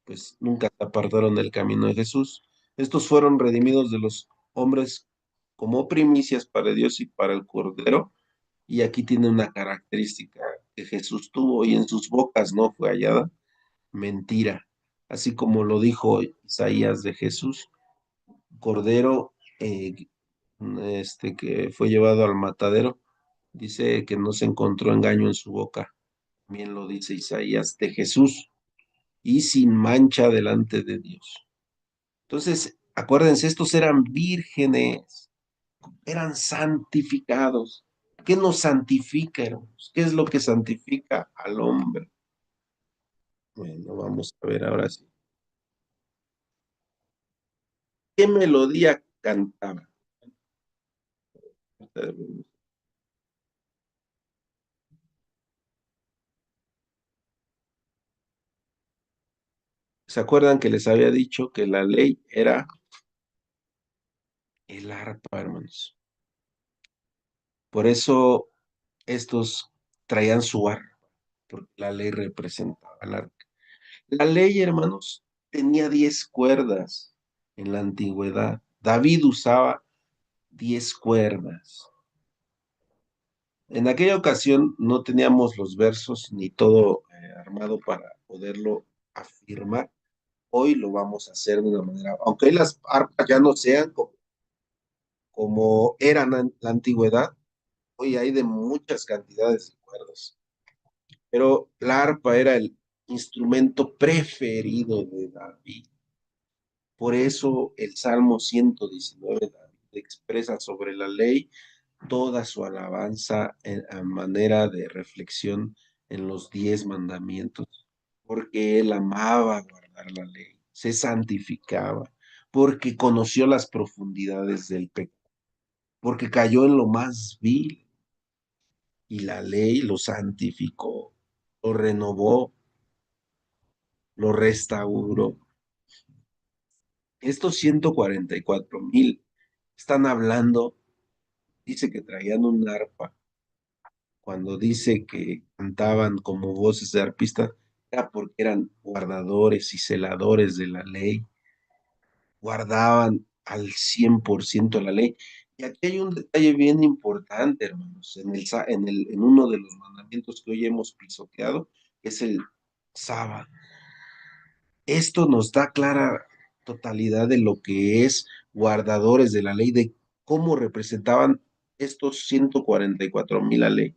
pues nunca se apartaron del camino de Jesús. Estos fueron redimidos de los hombres como primicias para Dios y para el Cordero. Y aquí tiene una característica que Jesús tuvo y en sus bocas no fue hallada mentira. Así como lo dijo Isaías de Jesús, Cordero que fue llevado al matadero, dice que no se encontró engaño en su boca. También lo dice Isaías de Jesús. y sin mancha delante de Dios. Entonces, acuérdense, estos eran vírgenes, eran santificados. ¿Qué nos santifica, hermanos? ¿Qué es lo que santifica al hombre? Bueno, vamos a ver ahora sí. ¿Qué melodía cantaba? ¿Se acuerdan que les había dicho que la ley era el arpa, hermanos? Por eso estos traían su arpa, porque la ley representaba el arpa. La ley, hermanos, tenía 10 cuerdas en la antigüedad. David usaba 10 cuerdas. En aquella ocasión no teníamos los versos ni todo armado para poderlo afirmar. Hoy lo vamos a hacer de una manera, aunque hoy las arpas ya no sean como eran en la antigüedad, hoy hay de muchas cantidades de cuerdas. Pero la arpa era el instrumento preferido de David. Por eso el Salmo 119 David expresa sobre la ley toda su alabanza a manera de reflexión en los 10 mandamientos, porque él amaba guardar la ley, se santificaba, porque conoció las profundidades del pecado, porque cayó en lo más vil y la ley lo santificó, lo renovó, lo restauró. Estos 144,000 están hablando, dice que traían un arpa, cuando dice que cantaban como voces de arpista, era porque eran guardadores y celadores de la ley, guardaban al 100% la ley. Y aquí hay un detalle bien importante, hermanos, en uno de los mandamientos que hoy hemos pisoteado, que es el sábado. Esto nos da clara totalidad de lo que es guardadores de la ley, de cómo representaban estos 144,000 la ley.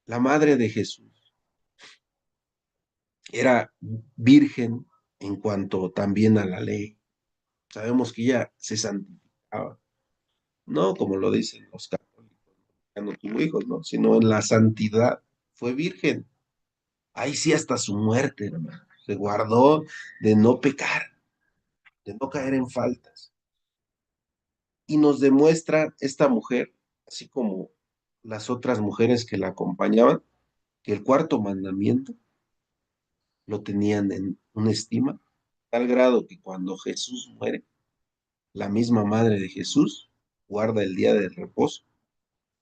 La madre de Jesús era virgen en cuanto también a la ley. Sabemos que ella se santificaba, no como lo dicen los católicos, ya no tuvo hijos, ¿no? Sino en la santidad. Fue virgen. Ahí sí hasta su muerte, hermano. Se guardó de no pecar, de no caer en faltas. Y nos demuestra esta mujer, así como las otras mujeres que la acompañaban, que el cuarto mandamiento lo tenían en una estima, tal grado que cuando Jesús muere, la misma madre de Jesús guarda el día de reposo,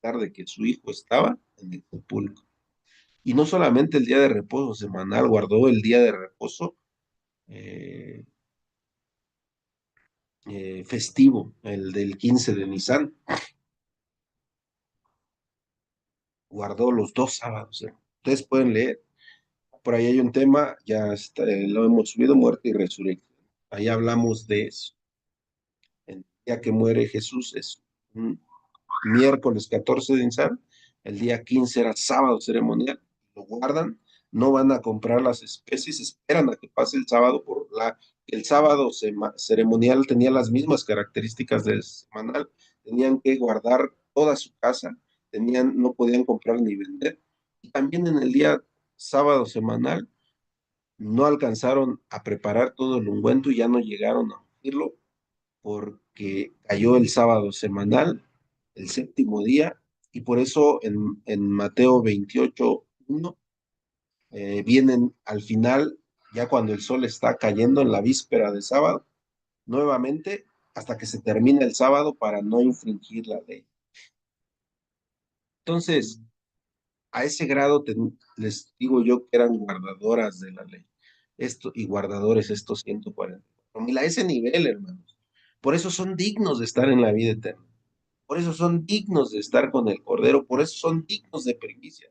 tarde que su hijo estaba en el sepulcro. Y no solamente el día de reposo semanal, guardó el día de reposo eh, festivo, el del 15 de Nisan, guardó los 2 sábados. Ustedes pueden leer, por ahí hay un tema, ya lo hemos subido, muerte y resurrección. Ahí hablamos de eso. El día que muere Jesús es un miércoles 14 de Nisan, el día 15 era sábado ceremonial, lo guardan, no van a comprar las especies, esperan a que pase el sábado, el sábado ceremonial tenía las mismas características del semanal, tenían que guardar toda su casa, no podían comprar ni vender, y también en el día sábado semanal no alcanzaron a preparar todo el ungüento y ya no llegaron a ungirlo porque cayó el sábado semanal, el séptimo día, y por eso en Mateo 28:1 vienen al final, ya cuando el sol está cayendo en la víspera de sábado, nuevamente hasta que se termine el sábado para no infringir la ley. Entonces, a ese grado les digo yo que eran guardadoras de la ley. Y guardadores estos 144,000, a ese nivel, hermanos. Por eso son dignos de estar en la vida eterna. Por eso son dignos de estar con el Cordero, por eso son dignos de primicia.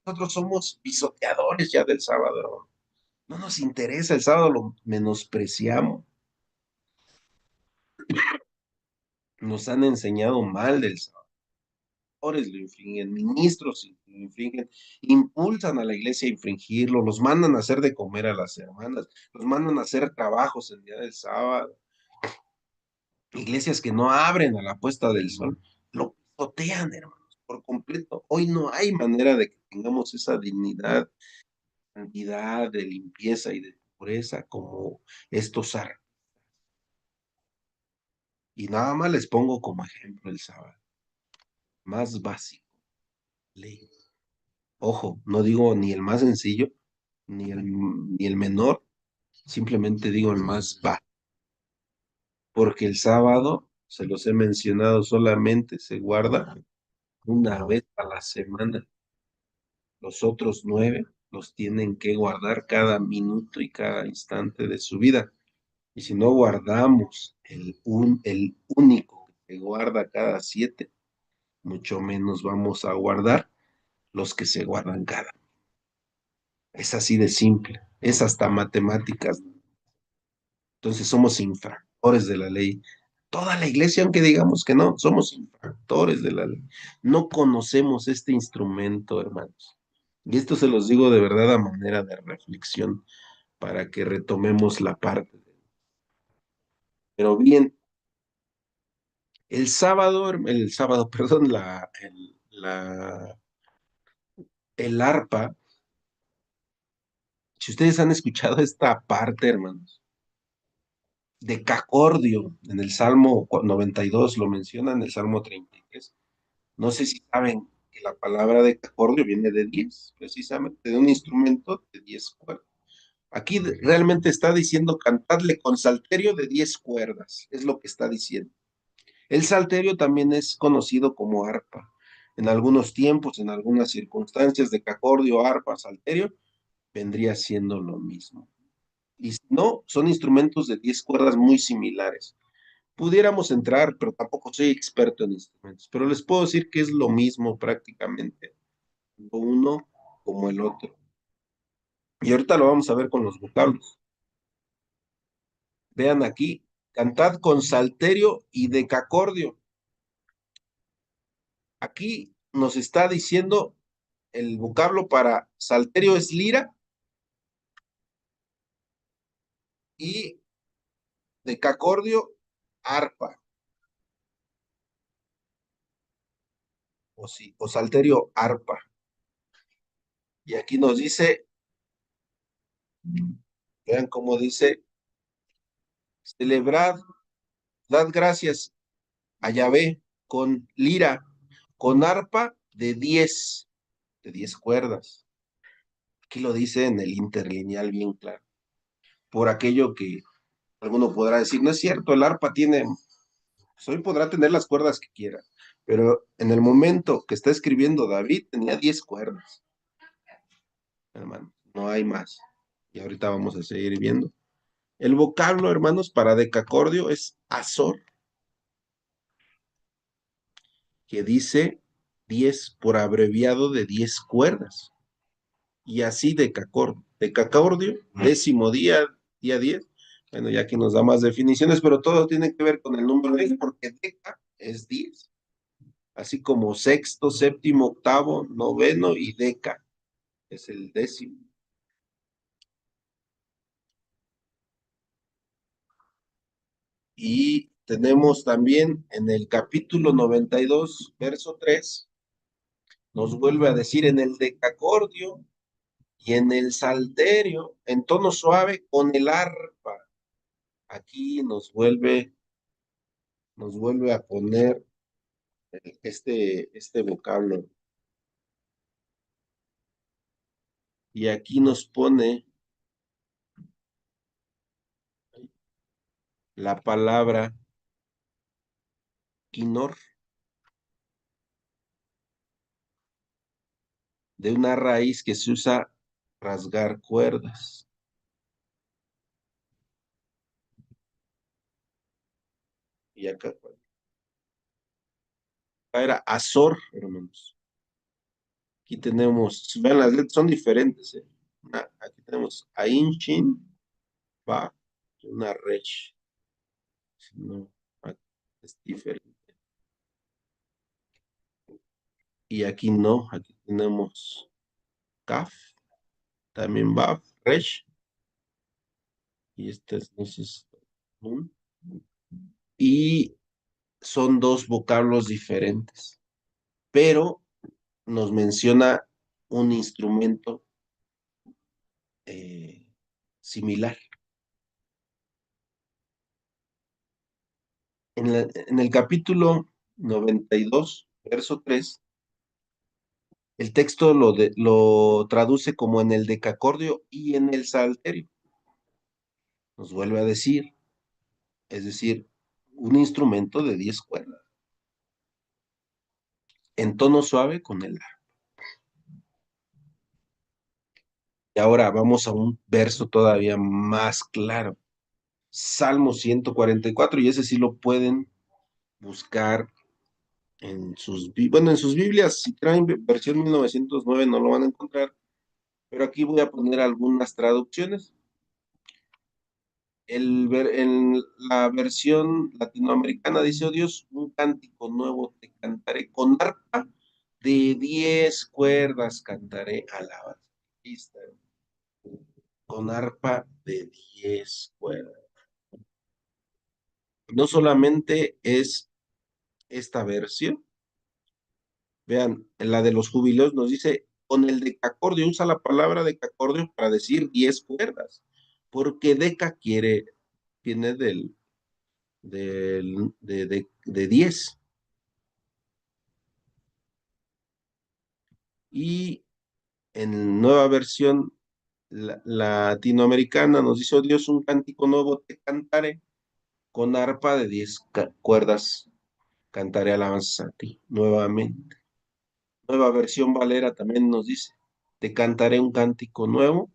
Nosotros somos pisoteadores ya del sábado, hermano. No nos interesa el sábado, lo menospreciamos. Nos han enseñado mal del sábado. pastores lo infringen, ministros lo infringen, impulsan a la iglesia a infringirlo, los mandan a hacer de comer a las hermanas, los mandan a hacer trabajos el día del sábado. Iglesias que no abren a la puesta del sol, lo pisotean, hermanos, por completo. Hoy no hay manera de que tengamos esa dignidad, santidad, de limpieza y de pureza como estos árboles. Y nada más les pongo como ejemplo el sábado, más básico, ley. Ojo, no digo ni el más sencillo, ni el menor, simplemente digo el más básico, porque el sábado, se los he mencionado, solamente se guarda una vez a la semana. Los otros 9 los tienen que guardar cada minuto y cada instante de su vida. Y si no guardamos el único que guarda cada 7, mucho menos vamos a guardar los que se guardan cada. Es así de simple, es hasta matemáticas. Entonces somos infractores de la ley. Toda la iglesia, aunque digamos que no, somos infractores de la ley. No conocemos este instrumento, hermanos. Y esto se los digo de verdad a manera de reflexión para que retomemos la parte. Pero bien, el sábado, perdón, el arpa, si ustedes han escuchado esta parte, hermanos, de cacordio, en el Salmo 92 lo menciona, en el Salmo 33. No sé si saben que la palabra de cacordio viene de 10, precisamente, de un instrumento de 10 cuerdas. Aquí realmente está diciendo cantadle con salterio de 10 cuerdas, es lo que está diciendo. El salterio también es conocido como arpa. En algunos tiempos, en algunas circunstancias de cacordio, arpa, salterio, vendría siendo lo mismo. Y si no, son instrumentos de 10 cuerdas muy similares. Pudiéramos entrar, pero tampoco soy experto en instrumentos, pero les puedo decir que es lo mismo prácticamente, tanto uno como el otro. Y ahorita lo vamos a ver con los vocablos. Vean aquí, cantad con salterio y decacordio. Aquí nos está diciendo el vocablo para salterio es lira y decacordio arpa, o salterio arpa. Y aquí nos dice, vean cómo dice, celebrad, dad gracias a Yahvé con lira, con arpa de diez cuerdas. Aquí lo dice en el interlineal bien claro. Por aquello que alguno podrá decir, no es cierto, el arpa tiene, pues hoy podrá tener las cuerdas que quiera, pero en el momento que está escribiendo David tenía 10 cuerdas, hermano, no hay más. Y ahorita vamos a seguir viendo. El vocablo, hermanos, para decacordio es azor, que dice 10 por abreviado de 10 cuerdas. Y así decacordio. Decacordio, décimo día, día 10. Bueno, ya aquí nos da más definiciones, pero todo tiene que ver con el número 10, porque deca es 10. Así como sexto, séptimo, octavo, noveno y deca es el décimo. Y tenemos también en el capítulo 92 verso 3 nos vuelve a decir en el decacordio y en el salterio, en tono suave, con el arpa. Aquí nos vuelve a poner este vocablo. Y aquí nos pone la palabra quinor, de una raíz que se usa rasgar cuerdas. Y acá era Azor, hermanos. Aquí tenemos, si ven las letras son diferentes, ¿eh? Aquí tenemos Ain, Shin, Ba, y una Resh. Si no, aquí es diferente. y aquí no, aquí tenemos Kaf, también Baf, Resh, y este es, no sé, Nun, y son dos vocablos diferentes, pero nos menciona un instrumento eh, similar. En el capítulo 92 verso 3, el texto lo traduce como en el decacordio y en el salterio. Nos vuelve a decir, es decir, un instrumento de 10 cuerdas, en tono suave con el la. Y ahora vamos a un verso todavía más claro. Salmo 144, y ese sí lo pueden buscar bueno, en sus Biblias, si traen versión 1909 no lo van a encontrar, pero aquí voy a poner algunas traducciones. En la versión latinoamericana dice, oh Dios, un cántico nuevo te cantaré, con arpa de 10 cuerdas cantaré alabanza. Aquí está, con arpa de 10 cuerdas. No solamente es esta versión, vean, en la de los jubileos nos dice, con el decacordio, usa la palabra decacordio para decir 10 cuerdas, porque deca viene de 10. Y en nueva versión latinoamericana nos dice, oh Dios, un cántico nuevo te cantaré, con arpa de 10 cuerdas cantaré alabanzas a ti nuevamente. Nueva versión Valera también nos dice, te cantaré un cántico nuevo,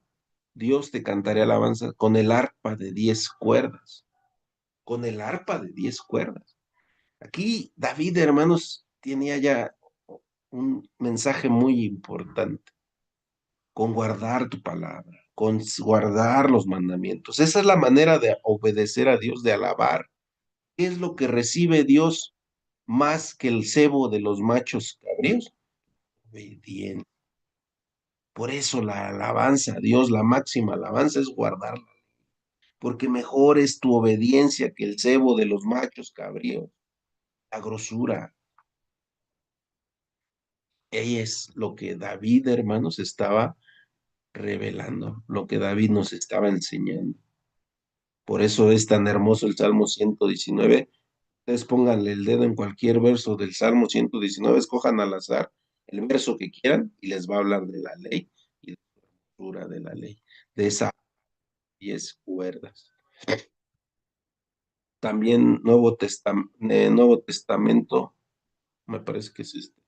Dios te cantaré alabanza con el arpa de 10 cuerdas, con el arpa de 10 cuerdas. Aquí David, hermanos, tenía ya un mensaje muy importante, con guardar tu palabra, con guardar los mandamientos. Esa es la manera de obedecer a Dios, de alabar. ¿Qué es lo que recibe Dios más que el cebo de los machos cabríos? Obediencia. Por eso la alabanza a Dios, la máxima alabanza es guardarla, porque mejor es tu obediencia que el cebo de los machos cabríos, la grosura. Ella es lo que David, hermanos, estaba revelando, lo que David nos estaba enseñando. Por eso es tan hermoso el Salmo 119. Ustedes pónganle el dedo en cualquier verso del Salmo 119, escojan al azar el verso que quieran y les va a hablar de la ley y de la estructura de la ley, de esas 10 cuerdas. También Nuevo Testamento, me parece que es este,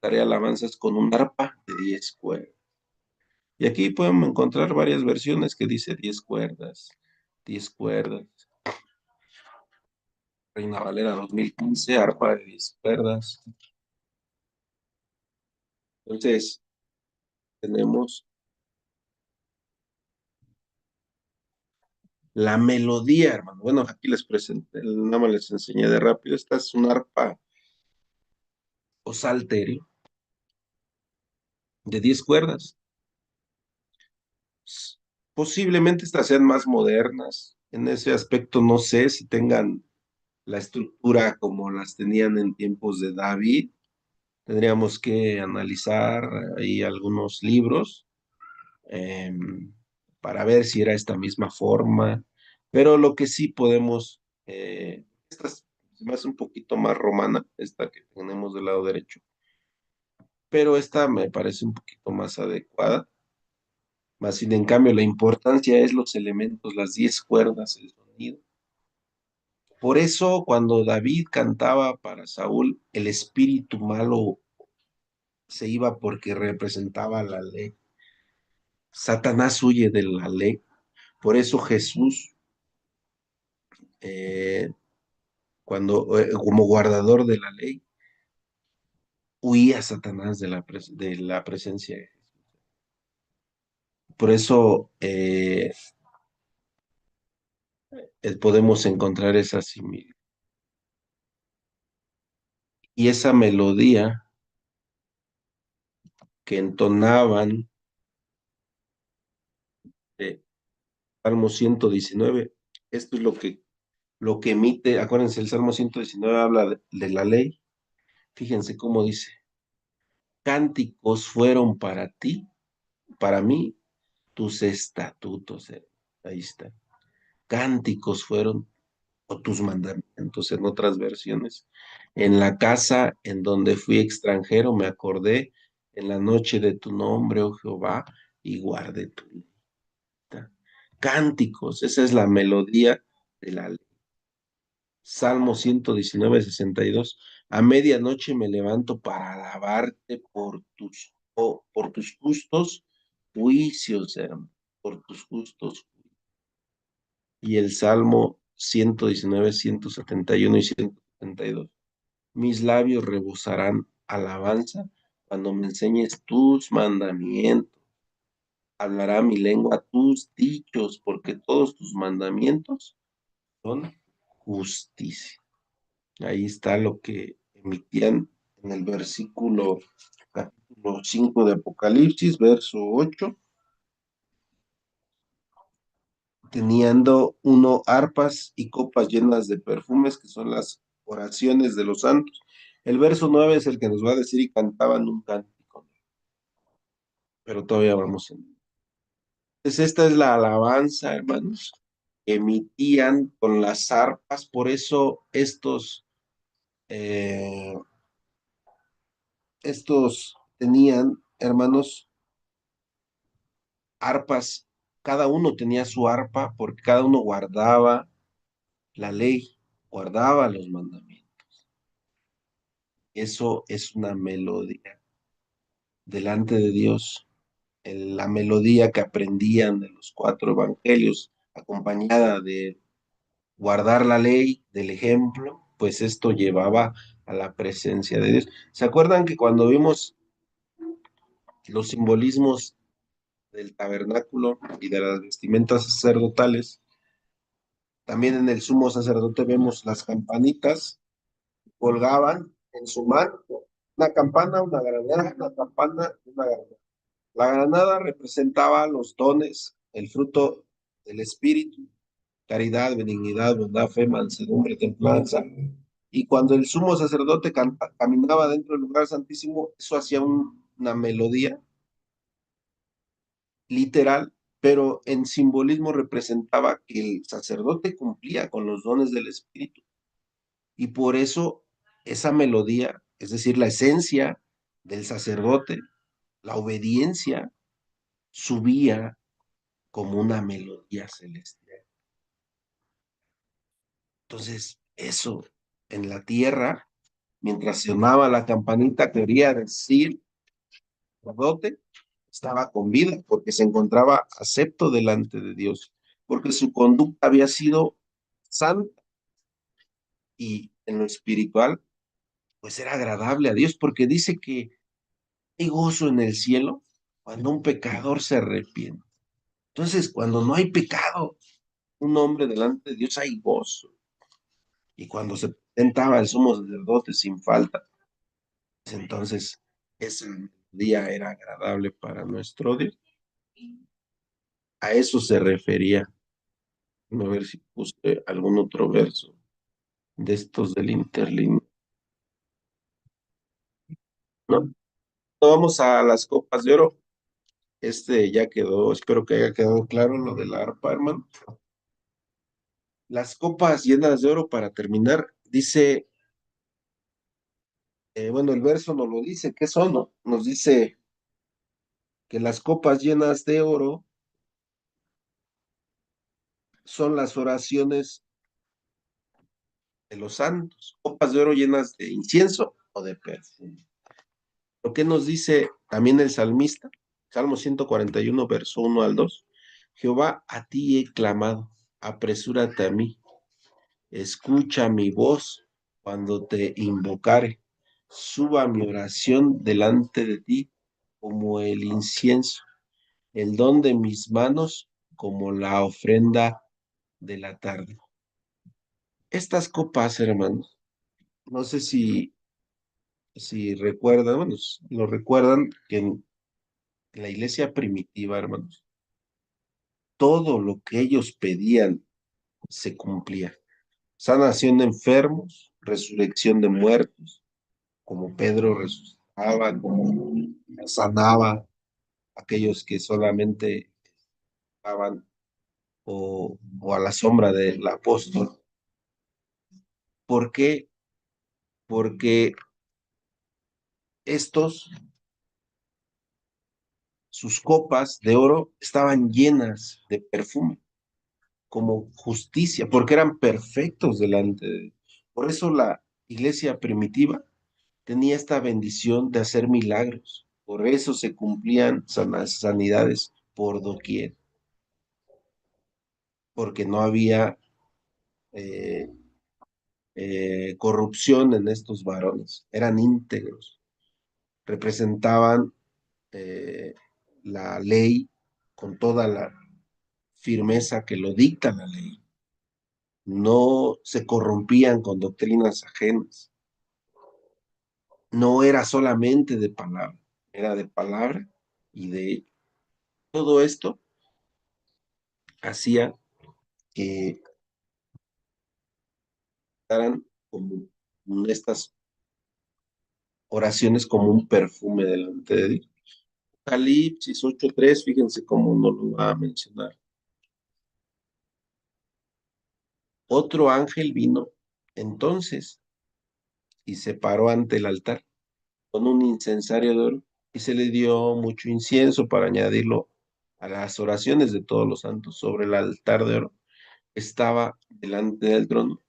tarea alabanzas con un arpa de 10 cuerdas. Y aquí podemos encontrar varias versiones que dice 10 cuerdas, 10 cuerdas. Reina Valera 2015, arpa de 10 cuerdas. Entonces, tenemos la melodía, hermano. Bueno, aquí les presenté, nada más les enseñé de rápido. Esta es un arpa o salterio de 10 cuerdas. Posiblemente estas sean más modernas. En ese aspecto no sé si tengan la estructura como las tenían en tiempos de David. Tendríamos que analizar ahí algunos libros eh, para ver si era esta misma forma. Pero lo que sí podemos, esta se me hace un poquito más romana, esta que tenemos del lado derecho, pero esta me parece un poquito más adecuada. Más sin en cambio, la importancia es los elementos, las 10 cuerdas, el sonido. Por eso, cuando David cantaba para Saúl, el espíritu malo se iba porque representaba la ley. Satanás huye de la ley. Por eso Jesús, eh, como guardador de la ley, huía Satanás de la presencia de Jesús. Por eso podemos encontrar esa similitud. Y esa melodía que entonaban Salmo 119. Esto es lo que emite, acuérdense, el Salmo 119 habla de la ley. Fíjense cómo dice, cánticos fueron para ti, para mí, tus estatutos. Ahí está. Cánticos fueron o tus mandamientos en otras versiones. En la casa en donde fui extranjero me acordé en la noche de tu nombre, oh Jehová, y guardé tu ley. Cánticos, esa es la melodía de la ley. Salmo 119, 62. A medianoche me levanto para alabarte por tus justos juicios, hermano, por tus justos. Y el Salmo 119, 171 y 172. Mis labios rebosarán alabanza cuando me enseñes tus mandamientos. Hablará mi lengua tus dichos, porque todos tus mandamientos son justicia. Ahí está lo que emitían en el capítulo 5 de Apocalipsis, verso 8, teniendo uno arpas y copas llenas de perfumes, que son las oraciones de los santos. El verso 9 es el que nos va a decir y cantaban un cántico, pero todavía vamos en. Entonces, esta es la alabanza, hermanos, que emitían con las arpas, por eso estos tenían, hermanos, arpas, cada uno tenía su arpa porque cada uno guardaba la ley, guardaba los mandamientos. Eso es una melodía delante de Dios, la melodía que aprendían de los cuatro evangelios, acompañada de guardar la ley, del ejemplo, pues esto llevaba a la presencia de Dios. ¿Se acuerdan que cuando vimos los simbolismos del tabernáculo y de las vestimentas sacerdotales, también en el sumo sacerdote vemos las campanitas, colgaban en su mano una campana, una granada, una campana y una granada? La granada representaba los dones, el fruto del Espíritu, caridad, benignidad, bondad, fe, mansedumbre, templanza. Y cuando el sumo sacerdote caminaba dentro del lugar santísimo, eso hacía una melodía literal, pero en simbolismo representaba que el sacerdote cumplía con los dones del Espíritu. Y por eso esa melodía, es decir, la esencia del sacerdote, la obediencia, subía como una melodía celestial. Entonces, eso en la tierra, mientras sonaba la campanita, quería decir, el sacerdote estaba con vida porque se encontraba acepto delante de Dios, porque su conducta había sido santa y en lo espiritual, pues era agradable a Dios, porque dice que hay gozo en el cielo cuando un pecador se arrepiente. Entonces, cuando no hay pecado, un hombre delante de Dios hay gozo. Y cuando se presentaba el sumo sacerdote sin falta, pues entonces ese día era agradable para nuestro Dios. A eso se refería. A ver si puse algún otro verso de estos del interlíneo. No, no, vamos a las copas de oro. Ya quedó, espero que haya quedado claro lo de la arpa, hermano. Las copas llenas de oro, para terminar, dice, bueno, el verso nos lo dice, ¿qué son? ¿No? Nos dice que las copas llenas de oro son las oraciones de los santos, copas de oro llenas de incienso o de perfume. Lo que nos dice también el salmista, Salmo 141, verso 1 al 2. Jehová, a ti he clamado, apresúrate a mí, escucha mi voz cuando te invocare, suba mi oración delante de ti como el incienso, el don de mis manos como la ofrenda de la tarde. Estas copas, hermanos, no sé si recuerdan, bueno, lo recuerdan, que la iglesia primitiva, hermanos, todo lo que ellos pedían se cumplía. Sanación de enfermos, resurrección de muertos, como Pedro resucitaba, como sanaba a aquellos que solamente estaban o a la sombra del apóstol. ¿Por qué? Porque estos, sus copas de oro estaban llenas de perfume, como justicia, porque eran perfectos delante de Dios. Por eso la iglesia primitiva tenía esta bendición de hacer milagros. Por eso se cumplían sanidades por doquier, porque no había eh, corrupción en estos varones, eran íntegros, representaban eh, la ley con toda la firmeza que lo dicta la ley, no se corrompían con doctrinas ajenas, no era solamente de palabra, era de palabra y de todo esto hacía que eran como estas oraciones como un perfume delante de Dios. Apocalipsis 8:3, fíjense cómo no lo va a mencionar. Otro ángel vino entonces y se paró ante el altar con un incensario de oro y se le dio mucho incienso para añadirlo a las oraciones de todos los santos. Sobre el altar de oro estaba delante del trono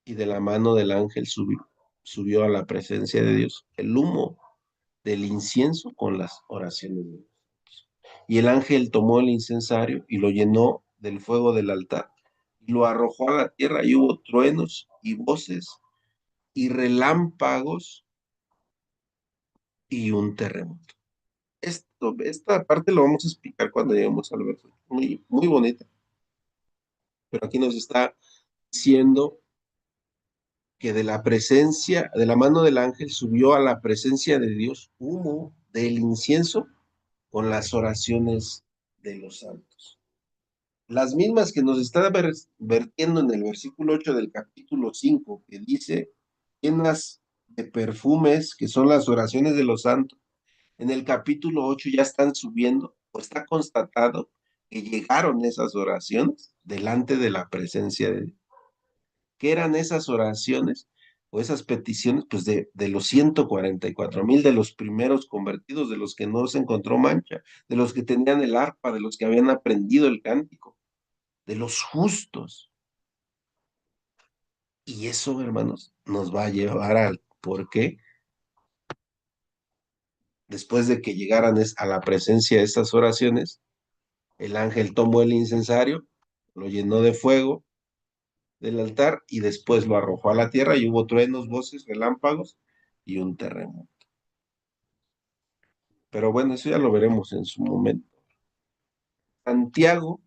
y de la mano del ángel subió a la presencia de Dios el humo del incienso con las oraciones de Dios. Y el ángel tomó el incensario y lo llenó del fuego del altar y lo arrojó a la tierra y hubo truenos y voces y relámpagos y un terremoto. Esta parte lo vamos a explicar cuando lleguemos al verso. Muy, muy bonita. Pero aquí nos está diciendo que de la presencia, de la mano del ángel subió a la presencia de Dios humo del incienso con las oraciones de los santos. Las mismas que nos está vertiendo en el versículo 8 del capítulo 5, que dice, llenas de perfumes, que son las oraciones de los santos. En el capítulo 8 ya están subiendo, o está constatado que llegaron esas oraciones delante de la presencia de Dios. ¿Qué eran esas oraciones o esas peticiones? Pues de los 144,000, de los primeros convertidos, de los que no se encontró mancha, de los que tenían el arpa, de los que habían aprendido el cántico, de los justos. Y eso, hermanos, nos va a llevar al por qué, después de que llegaran a la presencia de estas oraciones, el ángel tomó el incensario, lo llenó de fuego del altar y después lo arrojó a la tierra y hubo truenos, voces, relámpagos y un terremoto. Pero bueno, eso ya lo veremos en su momento. Santiago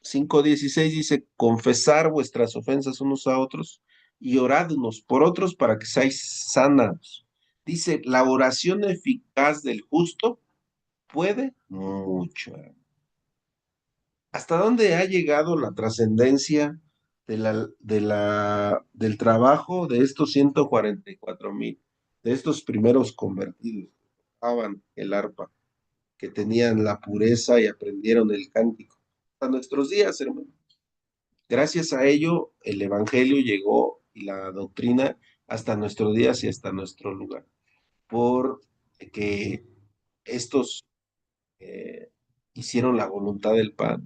5:16 dice, confesar vuestras ofensas unos a otros y orad unos por otros para que seáis sanados. Dice, la oración eficaz del justo puede mucho. ¿Hasta dónde ha llegado la trascendencia del trabajo de estos 144,000, de estos primeros convertidos que tocaban el arpa, que tenían la pureza y aprendieron el cántico? Hasta nuestros días, hermano. Gracias a ello, el evangelio llegó y la doctrina hasta nuestros días y hasta nuestro lugar. Porque estos eh, hicieron la voluntad del Padre.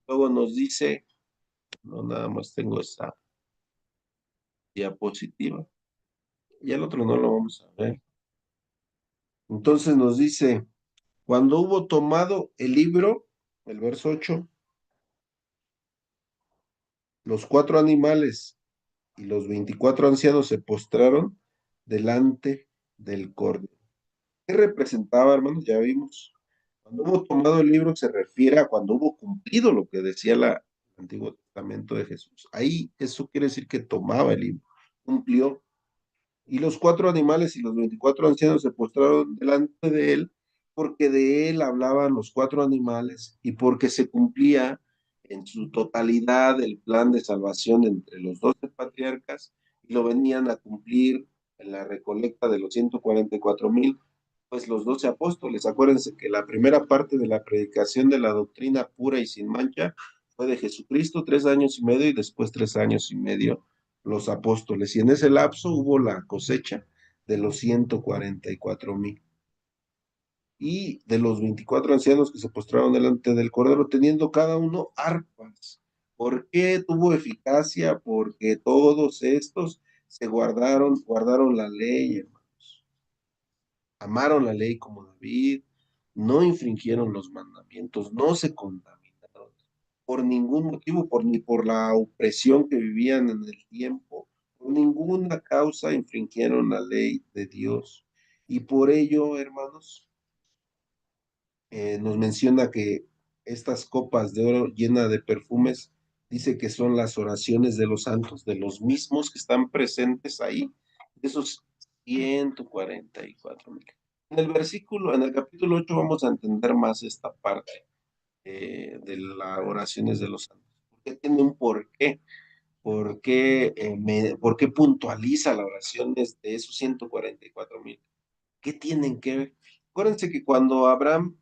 Luego nos dice, no nada más tengo esta diapositiva, y el otro no lo vamos a ver. Entonces nos dice, cuando hubo tomado el libro, el verso 8, los 4 animales y los 24 ancianos se postraron delante del cordero. ¿Qué representaba, hermanos? Ya vimos. Cuando hubo tomado el libro se refiere a cuando hubo cumplido lo que decía el Antiguo Testamento de Jesús. Ahí eso quiere decir que tomaba el libro, cumplió. Y los 4 animales y los 24 ancianos se postraron delante de él porque de él hablaban los cuatro animales y porque se cumplía en su totalidad el plan de salvación entre los 12 patriarcas y lo venían a cumplir en la recolecta de los 144,000, pues los 12 apóstoles. Acuérdense que la primera parte de la predicación de la doctrina pura y sin mancha fue de Jesucristo, 3 años y medio, y después 3 años y medio los apóstoles. Y en ese lapso hubo la cosecha de los 144,000 y de los 24 ancianos que se postraron delante del Cordero, teniendo cada uno arpas. ¿Por qué tuvo eficacia? Porque todos estos se guardaron la ley, hermanos. Amaron la ley como David, no infringieron los mandamientos, no se contaminaron por ningún motivo, ni por la opresión que vivían en el tiempo, por ninguna causa infringieron la ley de Dios. Y por ello, hermanos, nos menciona que estas copas de oro llenas de perfumes, dice que son las oraciones de los santos, de los mismos que están presentes ahí, de esos 144,000. En el capítulo 8 vamos a entender más esta parte de las oraciones de los santos, porque tiene un porqué. ¿Por qué puntualiza las oraciones de esos 144,000? ¿Qué tienen que ver? Acuérdense que cuando Abraham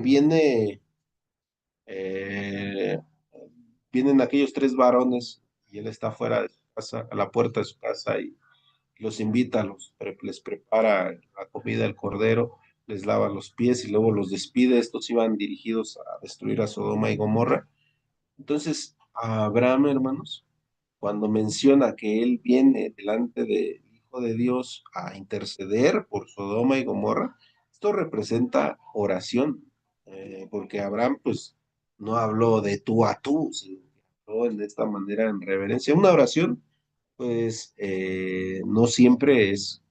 viene, eh, vienen aquellos tres varones y él está fuera de su casa, a la puerta de su casa, y los invita, les prepara la comida, el cordero, les lava los pies y luego los despide. Estos iban dirigidos a destruir a Sodoma y Gomorra. Entonces, a Abraham, hermanos, cuando menciona que él viene delante del Hijo de Dios a interceder por Sodoma y Gomorra, esto representa oración, porque Abraham pues no habló de tú a tú, sino que habló en esta manera en reverencia. Una oración pues no siempre es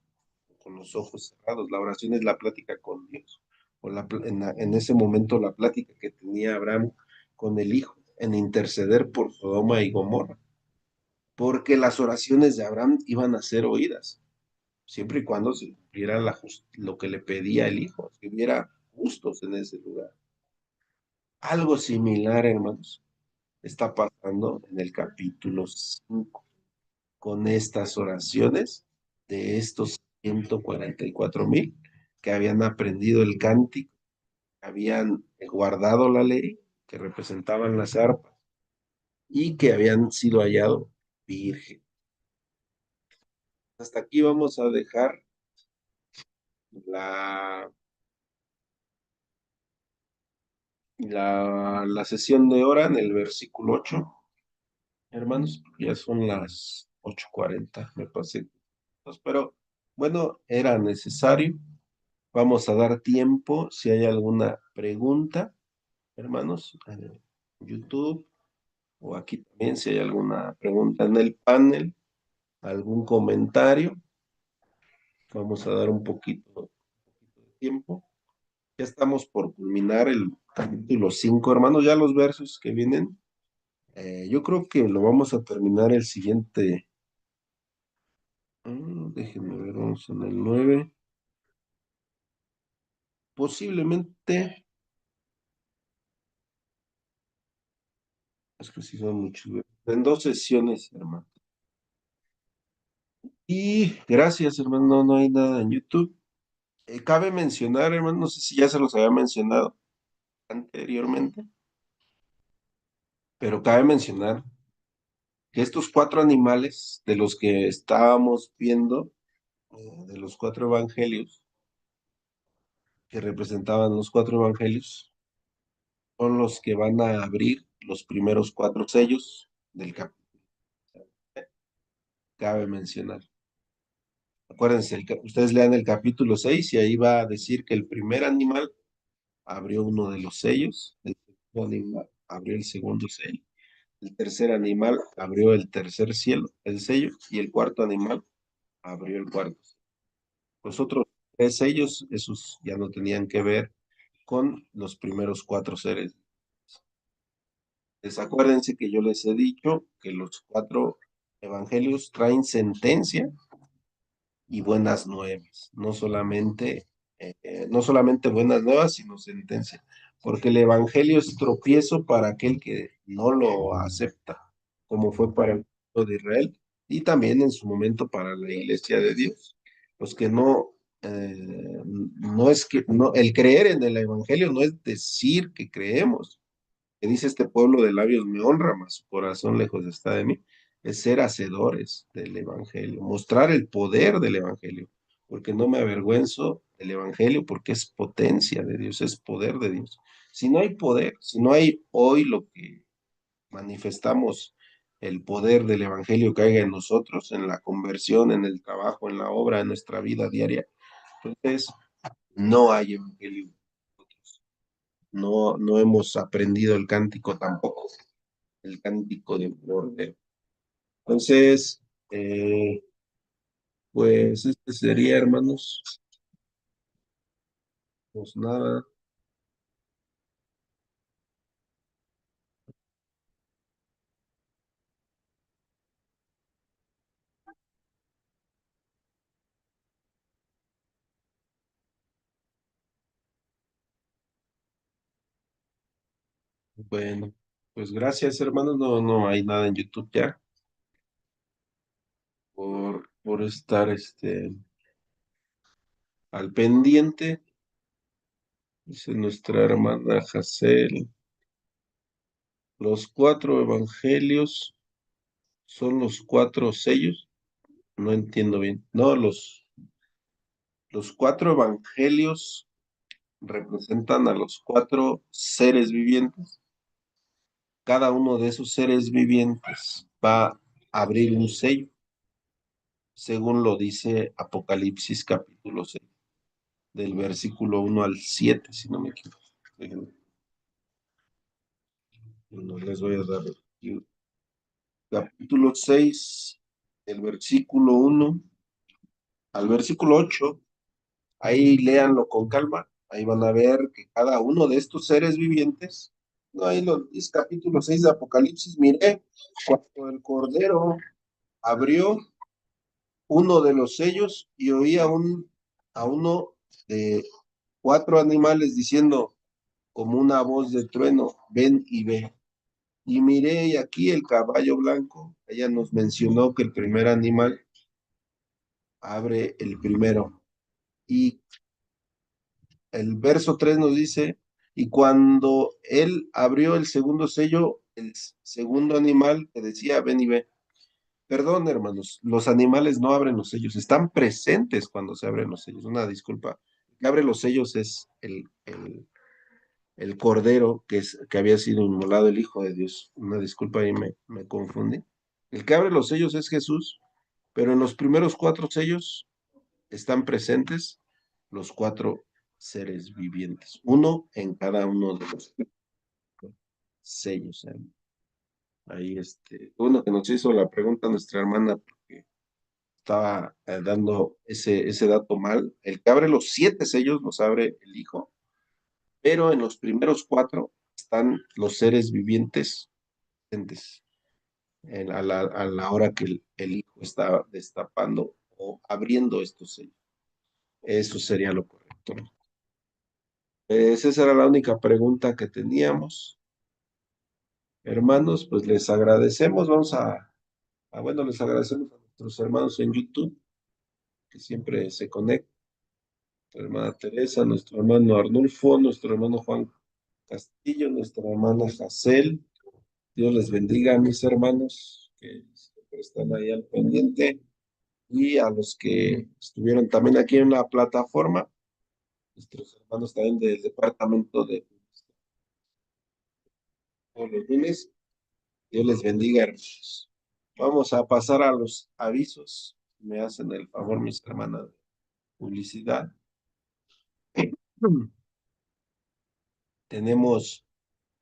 con los ojos cerrados, la oración es la plática con Dios, o en ese momento la plática que tenía Abraham con el Hijo, en interceder por Sodoma y Gomorra, porque las oraciones de Abraham iban a ser oídas, siempre y cuando se cumpliera lo que le pedía el Hijo, que hubiera justos en ese lugar. Algo similar, hermanos, está pasando en el capítulo 5 con estas oraciones de estos 144,000 que habían aprendido el cántico, que habían guardado la ley, que representaban las arpas y que habían sido hallados virgen. Hasta aquí vamos a dejar la, la sesión de hora en el versículo 8, hermanos. Ya son las 8:40, me pasé. Pero bueno, era necesario. Vamos a dar tiempo si hay alguna pregunta, hermanos, en YouTube, o aquí también si hay alguna pregunta en el panel, algún comentario. Vamos a dar un poquito de tiempo. Ya estamos por culminar el capítulo 5, hermanos. Ya los versos que vienen, yo creo que lo vamos a terminar el siguiente. Déjenme ver, vamos en el 9. Posiblemente, es que sí son muchos, en 2 sesiones, hermano. Y gracias, hermano. No, no hay nada en YouTube. Cabe mencionar, hermano, no sé si ya se los había mencionado anteriormente, pero cabe mencionar que estos 4 animales de los que estábamos viendo, de los 4 evangelios, que representaban los 4 evangelios, son los que van a abrir los primeros 4 sellos del capítulo. Cabe mencionar. Acuérdense, ustedes lean el capítulo 6 y ahí va a decir que el primer animal abrió uno de los sellos, el segundo animal abrió el segundo sello, el tercer animal abrió el tercer el sello, y el cuarto animal abrió el cuarto. Los otros 3 sellos, esos ya no tenían que ver con los primeros 4 seres. Acuérdense que yo les he dicho que los 4 evangelios traen sentencia y buenas nuevas, no solamente no solamente buenas nuevas, sino sentencia, porque el Evangelio es tropiezo para aquel que no lo acepta, como fue para el pueblo de Israel y también en su momento para la iglesia de Dios. Los que no es que, no, el creer en el Evangelio no es decir que creemos, que dice este pueblo de labios me honra, mas su corazón lejos está de mí, es ser hacedores del Evangelio, mostrar el poder del Evangelio, porque no me avergüenzo del Evangelio, porque es potencia de Dios, es poder de Dios. Si no hay poder, si no hay hoy lo que manifestamos, el poder del Evangelio que haya en nosotros, en la conversión, en el trabajo, en la obra, en nuestra vida diaria, entonces no hay Evangelio. No hemos aprendido el cántico tampoco, el cántico de Cordero. Entonces, pues este sería, hermanos, pues nada, bueno, pues gracias, hermanos, no hay nada en YouTube ya por estar al pendiente, dice nuestra hermana Jacel, los cuatro evangelios son los cuatro sellos, no entiendo bien, no, los cuatro evangelios representan a los cuatro seres vivientes. Cada uno de esos seres vivientes va a abrir un sello, según lo dice Apocalipsis capítulo 6, del versículo 1 al 7, si no me equivoco. Déjenme, no les voy a dar aquí. Capítulo 6, del versículo 1 al versículo 8. Ahí léanlo con calma. Ahí van a ver que cada uno de estos seres vivientes, no, ahí lo dice capítulo 6 de Apocalipsis, miré cuando el Cordero abrió uno de los sellos y oí a uno de cuatro animales diciendo como una voz de trueno, ven y ve. Y miré y aquí el caballo blanco. Ella nos mencionó que el primer animal abre el primero. Y el verso 3 nos dice, y cuando él abrió el segundo sello, el segundo animal que decía, ven y ve. Perdón, hermanos, los animales no abren los sellos, están presentes cuando se abren los sellos. Una disculpa. El que abre los sellos es el cordero que había sido inmolado, el Hijo de Dios. Una disculpa, ahí me confundí. El que abre los sellos es Jesús, pero en los primeros cuatro sellos están presentes los cuatro seres vivientes, uno en cada uno de los sellos. Ahí, uno que nos hizo la pregunta nuestra hermana, porque estaba dando ese dato mal. El que abre los siete sellos los abre el Hijo, pero en los primeros cuatro están los seres vivientes presentes a la hora que el Hijo está destapando o abriendo estos sellos. Eso sería lo correcto. Esa era la única pregunta que teníamos. Hermanos, pues les agradecemos. Bueno, les agradecemos a nuestros hermanos en YouTube, que siempre se conectan. Nuestra hermana Teresa, nuestro hermano Arnulfo, nuestro hermano Juan Castillo, nuestra hermana Jacel. Dios les bendiga, mis hermanos, que siempre están ahí al pendiente. Y a los que estuvieron también aquí en la plataforma, nuestros hermanos también del departamento de todos los lunes. Dios les bendiga, hermanos. Vamos a pasar a los avisos. Me hacen el favor, mis hermanas, de publicidad. Tenemos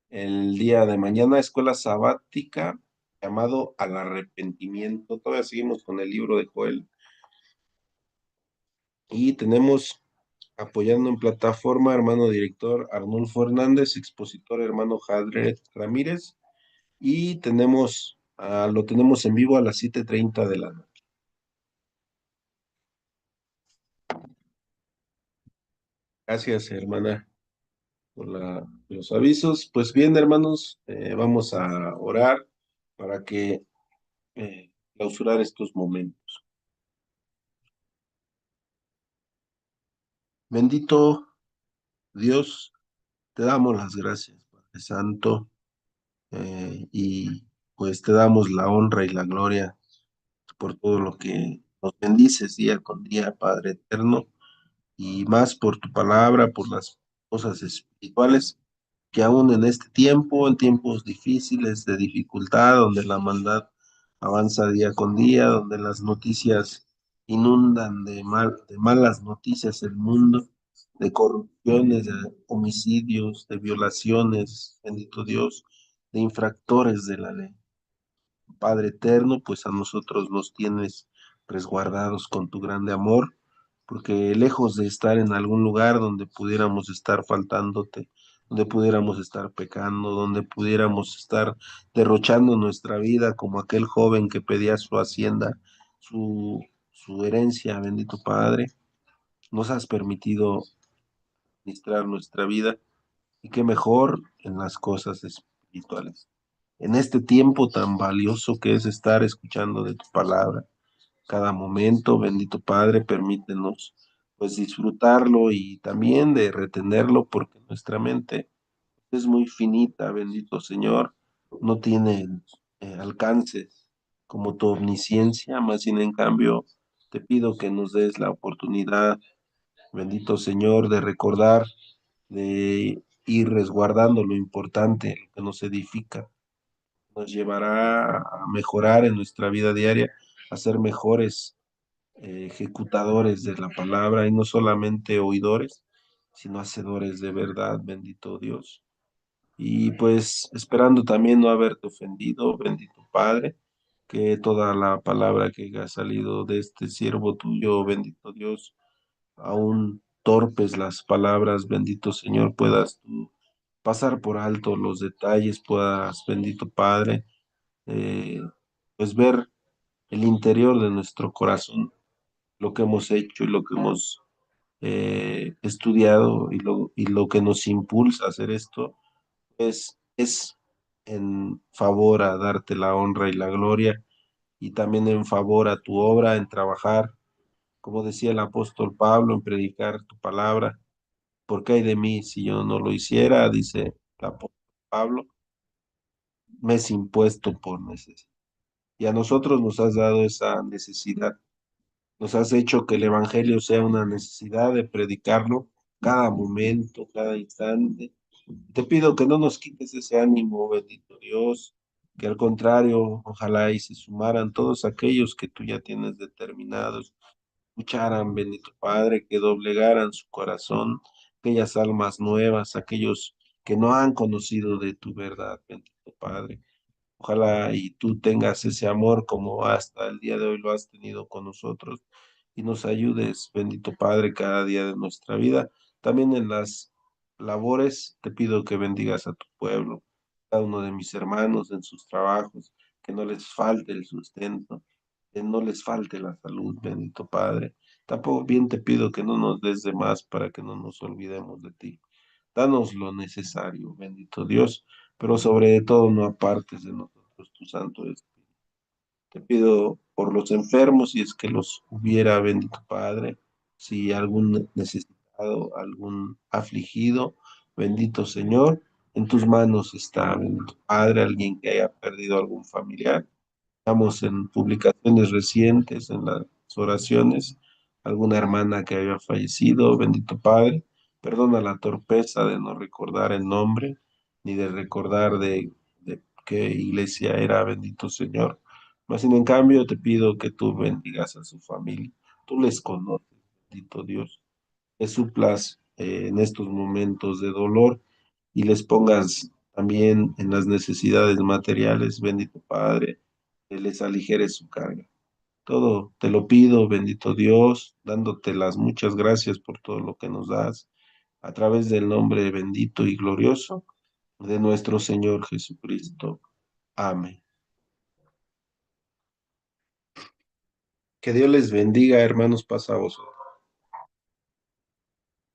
el día de mañana escuela sabática llamado al arrepentimiento. Todavía seguimos con el libro de Joel. Y tenemos apoyando en plataforma hermano director Arnulfo Hernández, expositor hermano Jadret Ramírez. Y lo tenemos en vivo a las 7:30 de la noche. Gracias, hermana, por los avisos. Pues bien, hermanos, vamos a orar para que clausurar estos momentos. Bendito Dios, te damos las gracias, Padre Santo, y pues te damos la honra y la gloria por todo lo que nos bendices día con día, Padre eterno, y más por tu palabra, por las cosas espirituales que aún en este tiempo, en tiempos difíciles, de dificultad, donde la maldad avanza día con día, donde las noticias inundan de malas noticias el mundo, de corrupciones, de homicidios, de violaciones, bendito Dios, de infractores de la ley. Padre eterno, pues a nosotros nos tienes resguardados con tu grande amor, porque lejos de estar en algún lugar donde pudiéramos estar faltándote, donde pudiéramos estar pecando, donde pudiéramos estar derrochando nuestra vida como aquel joven que pedía su hacienda, su herencia, bendito Padre, nos has permitido administrar nuestra vida y qué mejor en las cosas espirituales. En este tiempo tan valioso que es estar escuchando de tu palabra, cada momento, bendito Padre, permítenos pues disfrutarlo y también de retenerlo porque nuestra mente es muy finita, bendito Señor, no tiene alcance como tu omnisciencia, más sin en cambio te pido que nos des la oportunidad, bendito Señor, de recordar, de ir resguardando lo importante, lo que nos edifica, nos llevará a mejorar en nuestra vida diaria, a ser mejores ejecutadores de la palabra y no solamente oidores, sino hacedores de verdad, bendito Dios. Y pues esperando también no haberte ofendido, bendito Padre, que toda la palabra que haya salido de este siervo tuyo, bendito Dios, aún torpes las palabras, bendito Señor, puedas tú pasar por alto los detalles, puedas, bendito Padre, eh, pues ver el interior de nuestro corazón, lo que hemos hecho y lo que hemos estudiado y lo que nos impulsa a hacer esto, pues es en favor a darte la honra y la gloria y también en favor a tu obra, en trabajar, como decía el apóstol Pablo, en predicar tu palabra. ¿Por qué hay de mí si yo no lo hiciera? Dice el apóstol Pablo, me es impuesto por necesidad. Y a nosotros nos has dado esa necesidad. Nos has hecho que el Evangelio sea una necesidad de predicarlo cada momento, cada instante. Te pido que no nos quites ese ánimo, bendito Dios, que al contrario, ojalá y se sumaran todos aquellos que tú ya tienes determinados, escucharan, bendito Padre, que doblegaran su corazón, aquellas almas nuevas, aquellos que no han conocido de tu verdad, bendito Padre. Ojalá y tú tengas ese amor como hasta el día de hoy lo has tenido con nosotros y nos ayudes, bendito Padre, cada día de nuestra vida. También en las labores te pido que bendigas a tu pueblo, cada uno de mis hermanos en sus trabajos, que no les falte el sustento, que no les falte la salud, bendito Padre. Tampoco bien te pido que no nos des de más para que no nos olvidemos de ti. Danos lo necesario, bendito Dios, pero sobre todo no apartes de nosotros tu Santo Espíritu. Te pido por los enfermos, si es que los hubiera, bendito Padre, si algún necesitado, algún afligido, bendito Señor, en tus manos está, bendito Padre, alguien que haya perdido algún familiar. Estamos en publicaciones recientes, en las oraciones, alguna hermana que haya fallecido, bendito Padre, perdona la torpeza de no recordar el nombre, ni de recordar de qué iglesia era, bendito Señor. Mas, sin en cambio, te pido que tú bendigas a su familia. Tú les conoces, bendito Dios. Les suplas en estos momentos de dolor y les pongas también en las necesidades materiales, bendito Padre, que les aligeres su carga. Todo te lo pido, bendito Dios, dándote las muchas gracias por todo lo que nos das, a través del nombre bendito y glorioso de nuestro Señor Jesucristo. Amén. Que Dios les bendiga, hermanos, pasa a vosotros.